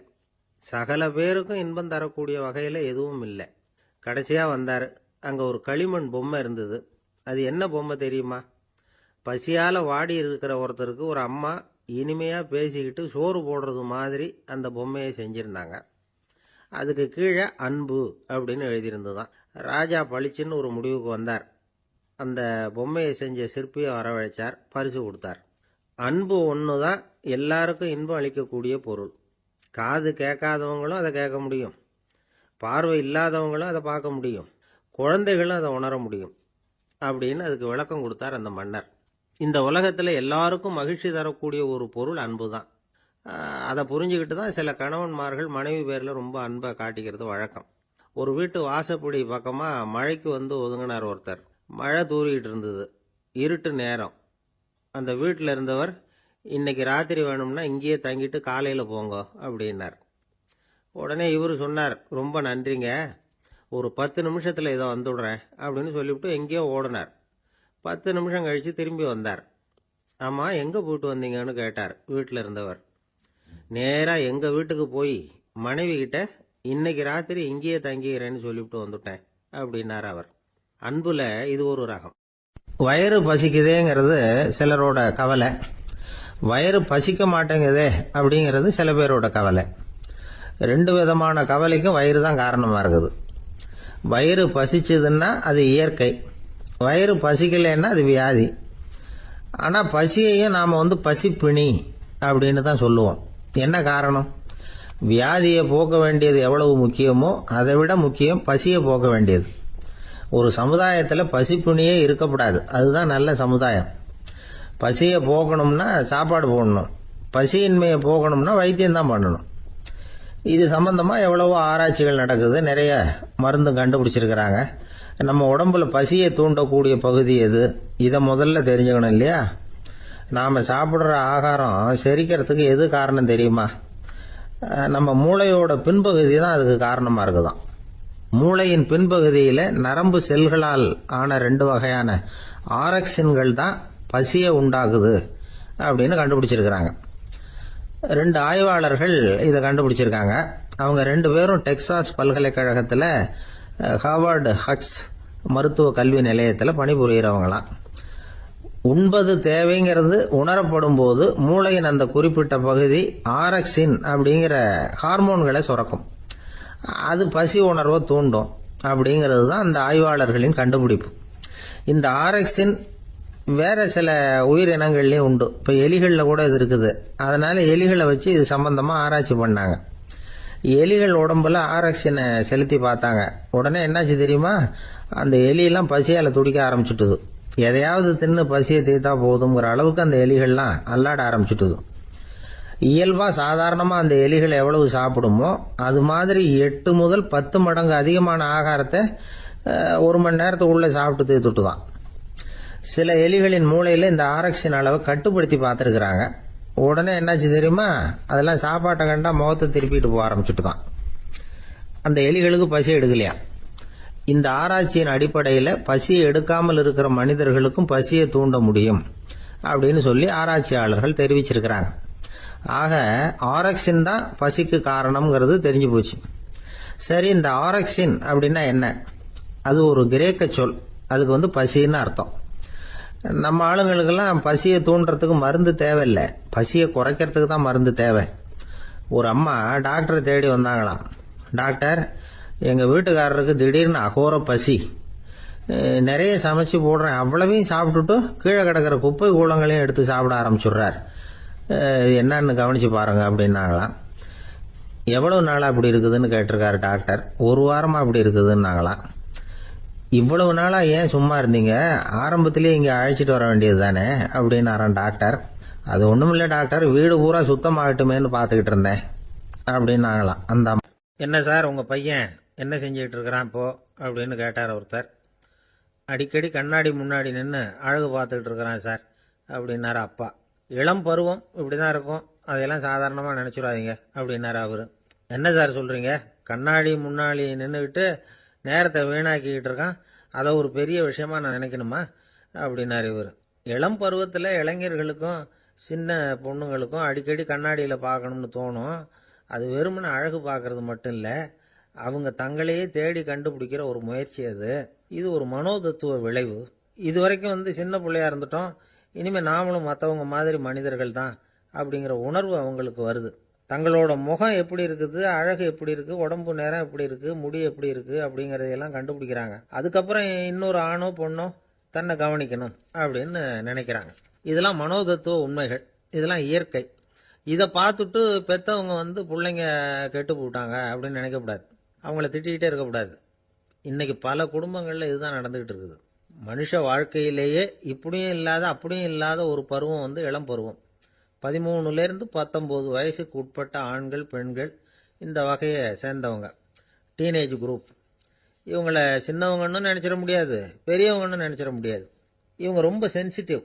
சகல பேருக்கும் இன்பம் தரக்கூடிய வகையில் எதுவும் இல்லை. கடைசியாக வந்தார். அங்கே ஒரு களிமண் பொம்மை இருந்தது. அது என்ன பொம்மை தெரியுமா? பசியால் வாடி இருக்கிற ஒருத்தருக்கு ஒரு அம்மா இனிமையாக பேசிக்கிட்டு சோறு போடுறது மாதிரி அந்த பொம்மையை செஞ்சுருந்தாங்க. அதுக்கு கீழே அன்பு அப்படின்னு எழுதியிருந்துதான். ராஜா பளிச்சுன்னு ஒரு முடிவுக்கு வந்தார். அந்த பொம்மையை செஞ்ச சிற்பியை வரவழைச்சார், பரிசு கொடுத்தார். அன்பு ஒன்று தான் எல்லாருக்கும் இன்பம் அளிக்கக்கூடிய பொருள். காது கேட்காதவங்களும் அதை கேட்க முடியும், பார்வை இல்லாதவங்களும் அதை பார்க்க முடியும், குழந்தைகளும் அதை உணர முடியும் அப்படின்னு அதுக்கு விளக்கம் கொடுத்தார் அந்த மன்னர். இந்த உலகத்தில் எல்லாருக்கும் மகிழ்ச்சி தரக்கூடிய ஒரு பொருள் அன்பு தான். அதை புரிஞ்சுக்கிட்டு தான் சில கணவன்மார்கள் மனைவி பேரில் ரொம்ப அன்பை காட்டிக்கிறது வழக்கம். ஒரு வீட்டு வாசப்படி பக்கமாக மழைக்கு ஒதுங்கினார் ஒருத்தர். மழை தூரிக்கிட்டு இருந்தது, இருட்டு நேரம். அந்த வீட்டில் இருந்தவர், இன்னைக்கு ராத்திரி வேணும்னா இங்கேயே தங்கிட்டு காலையில் போங்க அப்படின்னார். உடனே இவர் சொன்னார், ரொம்ப நன்றிங்க, ஒரு 10 நிமிஷத்தில் இதை வந்துவிடுறேன் அப்படின்னு சொல்லிவிட்டு எங்கேயோ ஓடினார். 10 நிமிஷம் கழித்து திரும்பி வந்தார். ஆமாம், எங்கே போயிட்டு வந்தீங்கன்னு கேட்டார் வீட்டில் இருந்தவர். நேராக எங்கள் வீட்டுக்கு போய் மனைவி கிட்ட இன்னைக்கு ராத்திரி இங்கேயே தங்கிக்கிறேன்னு சொல்லிவிட்டு வந்துட்டேன் அப்படின்னார் அவர். அன்புல இது ஒரு ரகம். வயிறு பசிக்குதேங்கிறது சிலரோட கவலை, வயிறு பசிக்க மாட்டேங்குதே அப்படிங்கிறது சில பேரோட கவலை. 2 விதமான கவலைக்கும் வயிறு தான் காரணமாக இருக்குது. வயிறு பசிச்சதுன்னா அது இயற்கை, வயிறு பசிக்கலைன்னா அது வியாதி. ஆனால் பசியையும் நாம் பசிப்பிணி அப்படின்னு தான் சொல்லுவோம். என்ன காரணம்? வியாதியை போக்க வேண்டியது எவ்வளவு முக்கியமோ அதை விட முக்கியம் பசியை போக்க வேண்டியது. ஒரு சமுதாயத்தில் பசிப்பிணியே இருக்கக்கூடாது, அதுதான் நல்ல சமுதாயம். பசியை போக்கணும்னா சாப்பாடு போடணும், பசியின்மையை போக்கணும்னா வைத்தியம்தான் பண்ணணும். இது சம்பந்தமாக எவ்வளவோ ஆராய்ச்சிகள் நடக்குது, நிறைய மருந்து கண்டுபிடிச்சிருக்கிறாங்க. நம்ம உடம்புல பசியை தூண்டக்கூடிய பகுதி எது, இதை முதல்ல தெரிஞ்சுக்கணும் இல்லையா? நாம் சாப்பிட்ற ஆகாரம் செரிக்கிறதுக்கு எது காரணம் தெரியுமா? நம்ம மூளையோட பின்பகுதி தான் அதுக்கு காரணமாக இருக்குதாம். மூளையின் பின்பகுதியில் நரம்பு செல்களால் ஆன 2 வகையான ஆரக்சின்கள் தான் பசியை உண்டாக்குது அப்படின்னு கண்டுபிடிச்சிருக்கிறாங்க. 2 ஆய்வாளர்கள் இதை கண்டுபிடிச்சிருக்காங்க. அவங்க 2 பேரும் டெக்சாஸ் பல்கலைக்கழகத்தில் ஹார்வர்டு ஹக்ஸ் மருத்துவ கல்வி நிலையத்தில் பணிபுரிகிறவங்களாம். உண்பது தேவைங்கிறது உணரப்படும் போது மூளையின் அந்த குறிப்பிட்ட பகுதி ஆரக்சின் அப்படிங்கிற ஹார்மோன்களை சுரக்கும். அது பசி உணர்வை தூண்டும் அப்படிங்கிறது தான் அந்த ஆய்வாளர்களின் கண்டுபிடிப்பு. இந்த ஆரக்சின் வேற சில உயிரினங்கள்லேயும் உண்டு. இப்போ எலிகளில் கூட இது இருக்குது. அதனால எலிகளை வச்சு இது சம்பந்தமாக ஆராய்ச்சி பண்ணாங்க. எலிகள் உடம்புல ஆரக்சினை செலுத்தி பார்த்தாங்க. உடனே என்னாச்சு தெரியுமா? அந்த எலியெல்லாம் பசியால் துடிக்க ஆரம்பிச்சுட்டுது. எதையாவது தின்னு பசியை தீர்த்தா போதுங்கிற அளவுக்கு அந்த எலிகள்லாம் அல்லாட ஆரம்பிச்சுட்டுது. இயல்பாக சாதாரணமாக அந்த எலிகள் எவ்வளவு சாப்பிடுமோ அது மாதிரி 8 முதல் 10 மடங்கு அதிகமான ஆகாரத்தை 1 மணி நேரத்துக்குள்ளே சாப்பிட்டு தீர்த்துட்டு தான். சில எலிகளின் மூளையில் இந்த ஆரக்சின் அளவை கட்டுப்படுத்தி பார்த்துருக்குறாங்க. உடனே என்னாச்சு தெரியுமா, அதெல்லாம் சாப்பாட்டை கண்டா முகத்தை திருப்பிட்டு போக ஆரம்பிச்சுட்டு தான். அந்த எலிகளுக்கு பசி எடுக்கலையா. இந்த ஆராய்ச்சியின் அடிப்படையில் பசியை எடுக்காமல் இருக்கிற மனிதர்களுக்கும் பசியை தூண்ட முடியும் அப்படின்னு சொல்லி ஆராய்ச்சியாளர்கள் தெரிவிச்சிருக்கிறாங்க. ஆக ஆரக்சின் தான் பசிக்கு காரணம்ங்கிறது தெரிஞ்சு போச்சு. சரி, இந்த ஆரக்சின் அப்படின்னா என்ன? அது ஒரு கிரேக்க சொல். அதுக்கு பசின்னு அர்த்தம். நம்ம ஆளுங்களுக்கெல்லாம் பசியை தூண்டுறதுக்கு மருந்து தேவையில்லை, பசியை குறைக்கிறதுக்கு தான் மருந்து தேவை. ஒரு அம்மா டாக்டரை தேடி வந்தாங்களாம். டாக்டர், எங்கள் வீட்டுக்காரருக்கு திடீர்னு அகோர பசி, நிறைய சமைச்சு போடுறேன், அவ்வளவையும் சாப்பிட்டுட்டு கீழே கிடக்கிற குப்பை கூலங்களையும் எடுத்து சாப்பிட ஆரம்பிச்சுடுறார், என்னன்னு கவனிச்சு பாருங்க அப்படின்னாங்களாம். எவ்வளவு நாளாக அப்படி இருக்குதுன்னு கேட்டிருக்காரு டாக்டர். 1 வாரமாக அப்படி இருக்குதுன்னாங்களாம். இவ்வளவு நாளாக ஏன் சும்மா இருந்தீங்க, ஆரம்பத்திலேயே இங்கே அழைச்சிட்டு வர வேண்டியது தானே அப்படின்னாரான் டாக்டர். அது ஒன்றும் இல்லை டாக்டர், வீடு பூரா சுத்தமாகட்டுமேன்னு பார்த்துக்கிட்டு இருந்தேன் அப்படின்னாங்களாம் அந்த அம்மா. என்ன சார், உங்கள் பையன் என்ன செஞ்சுக்கிட்டு இருக்கிறான் இப்போ அப்படின்னு கேட்டார் ஒருத்தர். அடிக்கடி கண்ணாடி முன்னாடி நின்று அழகு பார்த்துக்கிட்டு இருக்கிறான் சார் அப்படின்னாரு அப்பா. இளம் பருவம் இப்படி தான் இருக்கும், அதையெல்லாம் சாதாரணமாக நினச்சிடாதீங்க அப்படின்னாரு அவர். என்ன சார் சொல்கிறீங்க, கண்ணாடி முன்னாடி நின்றுக்கிட்டு நேரத்தை வீணாக்கிக்கிட்டு இருக்கான், அதை ஒரு பெரிய விஷயமா நான் நினைக்கணுமா அப்படின்னாரு இவர். இளம் பருவத்தில் இளைஞர்களுக்கும் சின்ன பொண்ணுங்களுக்கும் அடிக்கடி கண்ணாடியில் பார்க்கணும்னு தோணும். அது வெறுமனே அழகு பார்க்கறது மட்டும் இல்லை, அவங்க தங்களையே தேடி கண்டுபிடிக்கிற ஒரு முயற்சி அது. இது ஒரு மனோதத்துவ விளைவு. இது வரைக்கும் சின்ன பிள்ளையா இருந்துட்டோம், இனிமேல் நாமளும் மற்றவங்க மாதிரி மனிதர்கள் தான் அப்படிங்கிற உணர்வு அவங்களுக்கு வருது. தங்களோட முகம் எப்படி இருக்குது, அழகு எப்படி இருக்கு, உடம்பு நேரம் எப்படி இருக்கு, முடி எப்படி இருக்கு அப்படிங்கறதையெல்லாம் கண்டுபிடிக்கிறாங்க. அதுக்கப்புறம் இன்னொரு ஆணோ பொண்ணோ தன்னை கவனிக்கணும் அப்படின்னு நினைக்கிறாங்க. இதெல்லாம் மனோதத்துவ உண்மைகள், இதெல்லாம் இயற்கை. இதை பார்த்துட்டு பெற்றவங்க பிள்ளைங்க கெட்டு போட்டாங்க அப்படின்னு நினைக்கக்கூடாது, அவங்கள திட்டிகிட்டே இருக்கக்கூடாது. இன்னைக்கு பல குடும்பங்களில் இதுதான் நடந்துகிட்டு இருக்குது. மனுஷ வாழ்க்கையிலேயே இப்படியும் இல்லாத அப்படியும் இல்லாத ஒரு பருவம் இளம் பருவம். 13லேருந்து 19 வயசுக்கு உட்பட்ட ஆண்கள் பெண்கள் இந்த வகையை சேர்ந்தவங்க, டீனேஜ் குரூப். இவங்களை சின்னவங்கன்னு நினைச்சிட முடியாது, பெரியவங்கன்னு நினைச்சிட முடியாது. இவங்க ரொம்ப சென்சிட்டிவ்.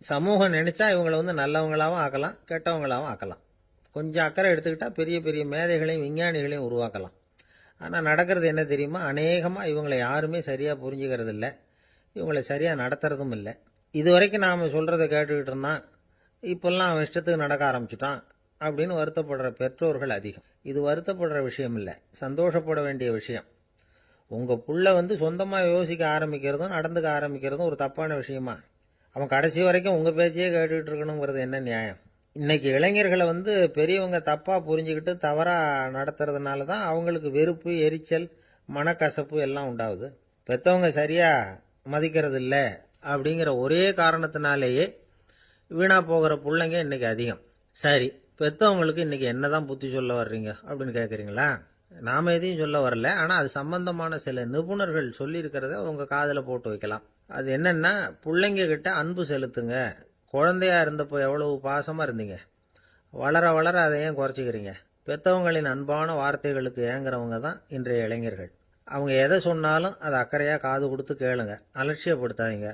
சமூகம் நினைச்சா இவங்களை நல்லவங்களாகவும் ஆக்கலாம், கெட்டவங்களாகவும் ஆக்கலாம். கொஞ்சம் அக்கறை எடுத்துக்கிட்டா பெரிய பெரிய மேதைகளையும் விஞ்ஞானிகளையும் உருவாக்கலாம். ஆனால் நடக்கிறது என்ன தெரியுமா, அநேகமாக இவங்களை யாருமே சரியாக புரிஞ்சுக்கிறது இல்லை, இவங்களை சரியாக நடத்துறதும் இல்லை. இது வரைக்கும் நாம் சொல்கிறத கேட்டுக்கிட்டு இருந்தான், இப்பெல்லாம் அவன் இஷ்டத்துக்கு நடக்க ஆரம்பிச்சுட்டான் அப்படின்னு வருத்தப்படுற பெற்றோர்கள் அதிகம். இது வருத்தப்படுற விஷயம் இல்லை, சந்தோஷப்பட வேண்டிய விஷயம். உங்கள் புள்ள சொந்தமாக யோசிக்க ஆரம்பிக்கிறதும் நடந்துக்க ஆரம்பிக்கிறதும் ஒரு தப்பான விஷயமா? அவன் கடைசி வரைக்கும் உங்கள் பேச்சையே கேட்டுக்கிட்டு இருக்கணுங்கிறது என்ன நியாயம்? இன்னைக்கு இளைஞர்களை பெரியவங்க தப்பாக புரிஞ்சுக்கிட்டு தவறாக நடத்துறதுனால தான் அவங்களுக்கு வெறுப்பு, எரிச்சல், மனக்கசப்பு எல்லாம் உண்டாகுது. பெற்றவங்க சரியாக மதிக்கிறது இல்லை அப்படிங்கிற ஒரே காரணத்தினாலேயே வீணா போகிற பிள்ளைங்க இன்னைக்கு அதிகம். சரி, பெற்றவங்களுக்கு இன்னைக்கு என்னதான் புத்தி சொல்ல வர்றீங்க அப்படின்னு கேட்குறீங்களா? நாம எதையும் சொல்ல வரல, ஆனால் அது சம்பந்தமான சில நிபுணர்கள் சொல்லியிருக்கிறத உங்கள் காதில் போட்டு வைக்கலாம். அது என்னன்னா, பிள்ளைங்க கிட்ட அன்பு செலுத்துங்க. குழந்தையா இருந்தப்போ எவ்வளவு பாசமாக இருந்தீங்க, வளர வளர அதை ஏன் குறைச்சிக்கிறீங்க? பெற்றவங்களின் அன்பான வார்த்தைகளுக்கு ஏங்குறவங்க தான் இன்றைய இளைஞர்கள். அவங்க எதை சொன்னாலும் அதை அக்கறையாக காது கொடுத்து கேளுங்க, அலட்சியப்படுத்தாதீங்க.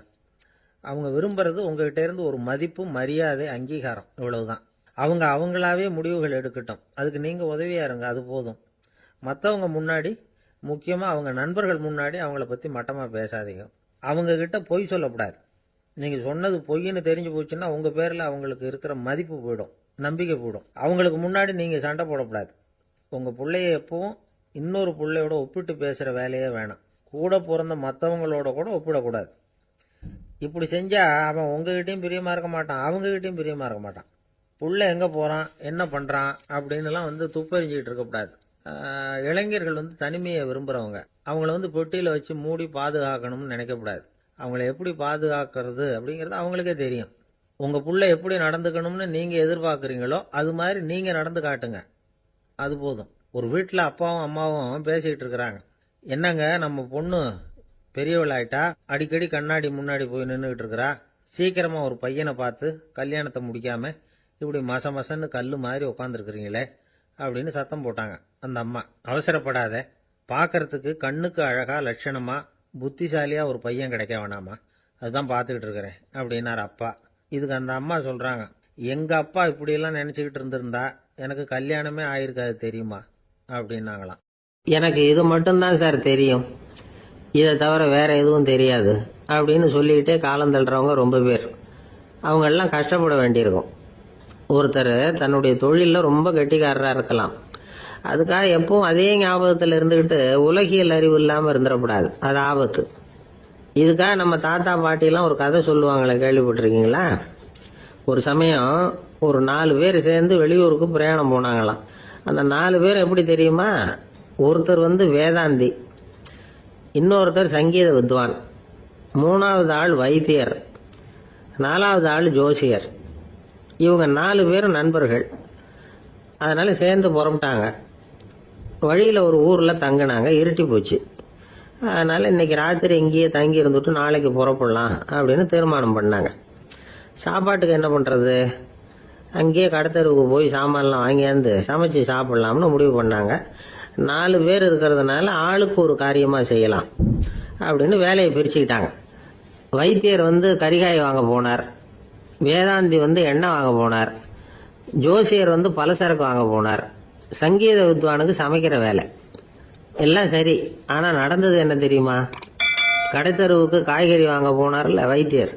அவங்க விரும்புறது உங்ககிட்ட இருந்து ஒரு மதிப்பு, மரியாதை, அங்கீகாரம், இவ்வளவுதான். அவங்க அவங்களாவே முடிவுகள் எடுக்கட்டும், அதுக்கு நீங்கள் உதவியா இருங்க, அது போதும். மற்றவங்க முன்னாடி, முக்கியமாக அவங்க நண்பர்கள் முன்னாடி அவங்கள பற்றி மட்டமாக பேசாதீங்க. அவங்க கிட்ட பொய் சொல்லக்கூடாது. நீங்கள் சொன்னது பொய்ன்னு தெரிஞ்சு போச்சுன்னா உங்கள் பேரில் அவங்களுக்கு இருக்கிற மதிப்பு போயிடும், நம்பிக்கை போயிடும். அவங்களுக்கு முன்னாடி நீங்கள் சண்டை போடக்கூடாது. உங்கள் பிள்ளைய எப்பவும் இன்னொரு பிள்ளையோட ஒப்பிட்டு பேசுகிற வேலையே வேணாம். கூட பிறந்த மற்றவங்களோட கூட ஒப்பிடக்கூடாது. இப்படி செஞ்சா அவன் உங்ககிட்டையும் பிரியமா இருக்க மாட்டான், அவங்ககிட்டையும் பிரியமா இருக்க மாட்டான். புள்ள எங்க போறான், என்ன பண்றான் அப்படின்னுலாம் துப்பறிஞ்சிக்கிட்டு இருக்கக்கூடாது. இளைஞர்கள் தனிமையை விரும்புறவங்க. அவங்கள பெட்டியில வச்சு மூடி பாதுகாக்கணும்னு நினைக்கக்கூடாது. அவங்கள எப்படி பாதுகாக்கிறது அப்படிங்கிறது அவங்களுக்கே தெரியும். உங்க புள்ள எப்படி நடந்துக்கணும்னு நீங்க எதிர்பார்க்குறீங்களோ அது மாதிரி நீங்க நடந்து காட்டுங்க, அது போதும். ஒரு வீட்டில் அப்பாவும் அம்மாவும் பேசிக்கிட்டு இருக்கிறாங்க. என்னங்க, நம்ம பொண்ணு பெரியவளாயிட்டா, அடிக்கடி கண்ணாடி முன்னாடி போய் நின்றுகிட்டு இருக்கிறா, சீக்கிரமா ஒரு பையனை பார்த்து கல்யாணத்தை முடிக்காம இப்படி மசன்னு கல்லு மாதிரி உட்காந்துருக்குறீங்களே அப்படின்னு சத்தம் போட்டாங்க அந்த அம்மா. அவசரப்படாத, பார்க்கறதுக்கு கண்ணுக்கு அழகா லட்சணமா புத்திசாலியாக ஒரு பையன் கிடைக்க வேணாமா, அதுதான் பார்த்துக்கிட்டு இருக்கிறேன் அப்படின்னார் அப்பா. இதுக்கு அந்த அம்மா சொல்கிறாங்க, எங்கள் அப்பா இப்படியெல்லாம் நினச்சிக்கிட்டு இருந்திருந்தா எனக்கு கல்யாணமே ஆயிருக்காது தெரியுமா அப்படின்னாங்களாம். எனக்கு இது மட்டும்தான் சார் தெரியும், இதை தவிர வேற எதுவும் தெரியாது அப்படின்னு சொல்லிக்கிட்டே காலம் தள்ளுறவங்க ரொம்ப பேர். அவங்கெல்லாம் கஷ்டப்பட வேண்டியிருக்கும். ஒருத்தர் தன்னுடைய தொழிலில் ரொம்ப கெட்டிக்காரராக இருக்கலாம், அதுக்காக எப்பவும் அதே ஞாபகத்தில் இருந்துக்கிட்டு உலகியல் அறிவு இல்லாமல் இருந்துடக்கூடாது, அது ஆபத்து. இதுக்காக நம்ம தாத்தா பாட்டிலாம் ஒரு கதை சொல்லுவாங்களே, கேள்விப்பட்டிருக்கீங்களா? ஒரு சமயம் ஒரு 4 பேர் சேர்ந்து வெளியூருக்கு பிரயாணம் போனாங்களாம். அந்த 4 பேர் எப்படி தெரியுமா? ஒருத்தர் வேதாந்தி, இன்னொருத்தர் சங்கீத வித்வான், 3வது ஆள் வைத்தியர், 4வது ஆள் ஜோசியர். இவங்க 4 பேரும் நண்பர்கள். அதனால சேர்ந்து புறப்பட்டாங்க. வழியில் ஒரு ஊரில் தங்கினாங்க. இருட்டி போச்சு. அதனால் இன்னைக்கு ராத்திரி இங்கேயே தங்கி இருந்துட்டு நாளைக்கு புறப்படலாம் அப்படின்னு தீர்மானம் பண்ணாங்க. சாப்பாட்டுக்கு என்ன பண்ணுறது? அங்கேயே கடத்தெருவுக்கு போய் சாமான்லாம் வாங்கியாந்து சமைச்சு சாப்பிட்லாம்னு முடிவு பண்ணாங்க. 4 பேர் இருக்கிறதுனால ஆளுக்கு ஒரு காரியமாக செய்யலாம் அப்படின்னு வேலையை பிரிச்சுக்கிட்டாங்க. வைத்தியர் கரிகாய் வாங்க போனார், வேதாந்தி எண்ணெய் வாங்க போனார், ஜோசியர் பலசரக்கு வாங்க போனார், சங்கீத வித்வானுக்கு சமைக்கிற வேலை. எல்லாம் சரி, ஆனால் நடந்தது என்ன தெரியுமா? கடைத்தெருவுக்கு காய்கறி வாங்க போனார்ல வைத்தியர்,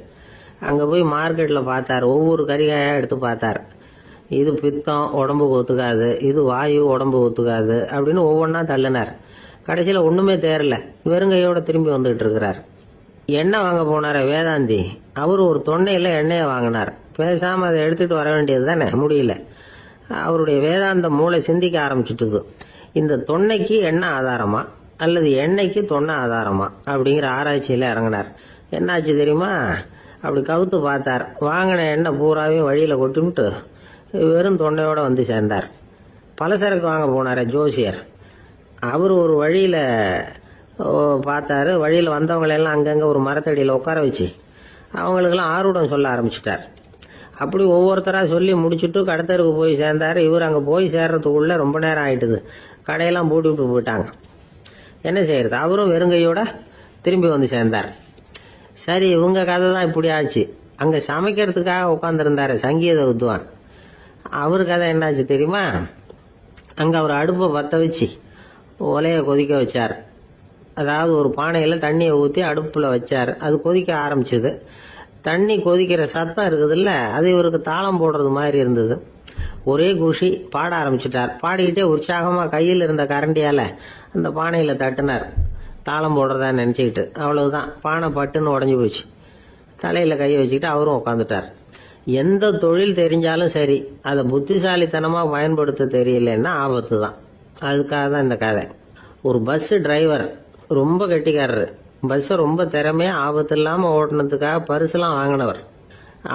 அங்கே போய் மார்க்கெட்டில் பார்த்தார். ஒவ்வொரு கறிகாயாக எடுத்து பார்த்தார். இது பித்தம், உடம்புக்கு ஒத்துக்காது, இது வாயு, உடம்பு ஒத்துக்காது அப்படின்னு ஒவ்வொன்றா தள்ளினார். கடைசியில் ஒன்றுமே தேரல, வெறுங்கையோட திரும்பி வந்துகிட்டு இருக்கிறார். எண்ணெய் வாங்க போனார் வேதாந்தி, அவர் ஒரு தொன்னையில் எண்ணெயை வாங்கினார். பேசாமல் அதை எடுத்துகிட்டு வர வேண்டியது தானே, முடியல. அவருடைய வேதாந்த மூளை சிந்திக்க ஆரம்பிச்சுட்டுது. இந்த தொன்னைக்கு எண்ணெய் ஆதாரமா அல்லது எண்ணெய்க்கு தொன்னை ஆதாரமா அப்படிங்கிற ஆராய்ச்சியில் இறங்கினார். என்னாச்சு தெரியுமா? அப்படி கவுத்து பார்த்தார். வாங்கின எண்ணெய் பூராவையும் வழியில் கொட்டிவிட்டு வெறும் தொண்டையோடு சேர்ந்தார். பலசரக்கு வாங்க போனார் ஜோசியர், அவர் ஒரு வழியில் பார்த்தாரு. வழியில் வந்தவங்களெல்லாம் அங்கங்கே ஒரு மரத்தடியில் உட்கார வச்சு அவங்களுக்கெல்லாம் ஆர்வம் சொல்ல ஆரம்பிச்சிட்டார். அப்படி ஒவ்வொருத்தராக சொல்லி முடிச்சுட்டு கடத்தருக்கு போய் சேர்ந்தார். இவர் அங்கே போய் சேர்றதுக்குள்ளே ரொம்ப நேரம் ஆயிட்டுது. கடையெல்லாம் பூட்டி விட்டு போயிட்டாங்க. என்ன செய்யறது? அவரும் வெறுங்கையோட திரும்பி சேர்ந்தார். சரி, இவங்க கதை தான் இப்படி ஆச்சு. அங்கே சமைக்கிறதுக்காக உட்காந்துருந்தார் சங்கீத வித்வான், அவர் கதை என்னாச்சு தெரியுமா? அங்கே அவர் அடுப்பை பற்ற வச்சு ஒலையை கொதிக்க வச்சார். அதாவது ஒரு பானையில் தண்ணியை ஊற்றி அடுப்பில் வச்சார். அது கொதிக்க ஆரம்பிச்சது. தண்ணி கொதிக்கிற சத்தம் இருக்குதுல்ல, அது இவருக்கு தாளம் போடுறது மாதிரி இருந்தது. ஒரே குஷி, பாட ஆரம்பிச்சிட்டார். பாடிக்கிட்டே உற்சாகமாக கையில் இருந்த கரண்டியால் அந்த பானையில் தட்டினார், தாளம் போடுறதா நினச்சிக்கிட்டு. அவ்வளவுதான், பானை பட்டுன்னு உடஞ்சி போச்சு. தலையில் கையை வச்சுக்கிட்டு அவரும் உட்காந்துட்டார். எந்த தொழில் தெரிஞ்சாலும் சரி, அதை புத்திசாலித்தனமாக பயன்படுத்த தெரியலன்னா ஆபத்து தான். அதுக்காக தான் இந்த கதை. ஒரு பஸ் டிரைவர் ரொம்ப கெட்டிக்காரரு. பஸ்ஸை ரொம்ப திறமையாக ஆபத்து இல்லாமல் ஓட்டினதுக்காக பரிசுலாம் வாங்கினவர்.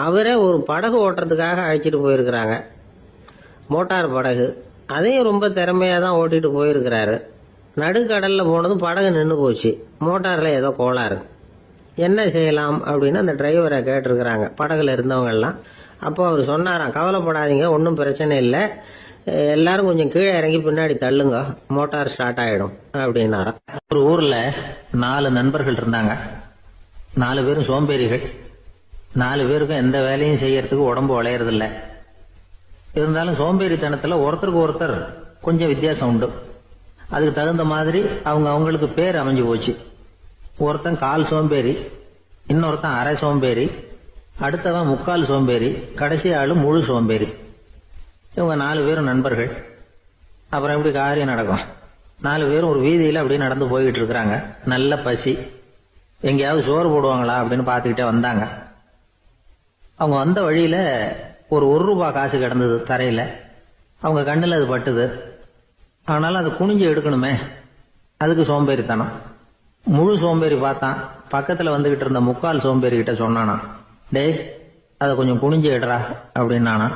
அவரே ஒரு படகு ஓட்டுறதுக்காக அழைச்சிட்டு போயிருக்கிறாங்க, மோட்டார் படகு. அதையும் ரொம்ப திறமையாக தான் ஓட்டிட்டு போயிருக்கிறாரு. நடுக்கடலில் போனதும் படகு நின்று போச்சு. மோட்டாரில் ஏதோ கோளாறு. என்ன செய்யலாம் அப்படின்னு அந்த டிரைவரை கேட்டிருக்கிறாங்க படகுல இருந்தவங்கெல்லாம். அப்போ அவர் சொன்னாராம், கவலைப்படாதீங்க, ஒன்றும் பிரச்சனை இல்லை, எல்லாரும் கொஞ்சம் கீழே இறங்கி பின்னாடி தள்ளுங்க, மோட்டார் ஸ்டார்ட் ஆகிடும் அப்படின்னாராம். ஒரு ஊரில் 4 நண்பர்கள் இருந்தாங்க. 4 பேரும் சோம்பேறிகள். 4 பேருக்கும் எந்த வேலையும் செய்யறதுக்கு உடம்பு வளையறதில்ல. இருந்தாலும் சோம்பேறித்தனத்தில் ஒருத்தருக்கு ஒருத்தர் கொஞ்சம் வித்தியாசம் உண்டு. அதுக்கு தகுந்த மாதிரி அவங்களுக்கு பேர் அமைஞ்சு போச்சு. ஒருத்தன் கால் சோம்பேறி, இன்னொருத்தன் அரை சோம்பேறி, அடுத்தவன் முக்கால் சோம்பேறி, கடைசி ஆளு முழு சோம்பேறி. இவங்க 4 பேரும் நண்பர்கள். அப்புறம் எப்படி காரியம் நடக்கும்? 4 பேரும் ஒரு வீதியில் அப்படியே நடந்து போய்கிட்டு இருக்கிறாங்க. நல்ல பசி. எங்கேயாவது சோறு போடுவாங்களா அப்படின்னு பார்த்துக்கிட்டே வந்தாங்க. அவங்க வந்த வழியில் ஒரு ₹1 காசு கிடந்தது தரையில். அவங்க கண்ணில் அது பட்டுது. ஆனாலும் அது குனிஞ்சு எடுக்கணுமே, அதுக்கு சோம்பேறித்தனம். முழு சோம்பேறி பார்த்தான். பக்கத்தில் வந்துகிட்டு இருந்த முக்கால் சோம்பேறி கிட்ட சொன்னானா, டேய் அதை கொஞ்சம் குனிஞ்சு எடுறா அப்படின்னானா.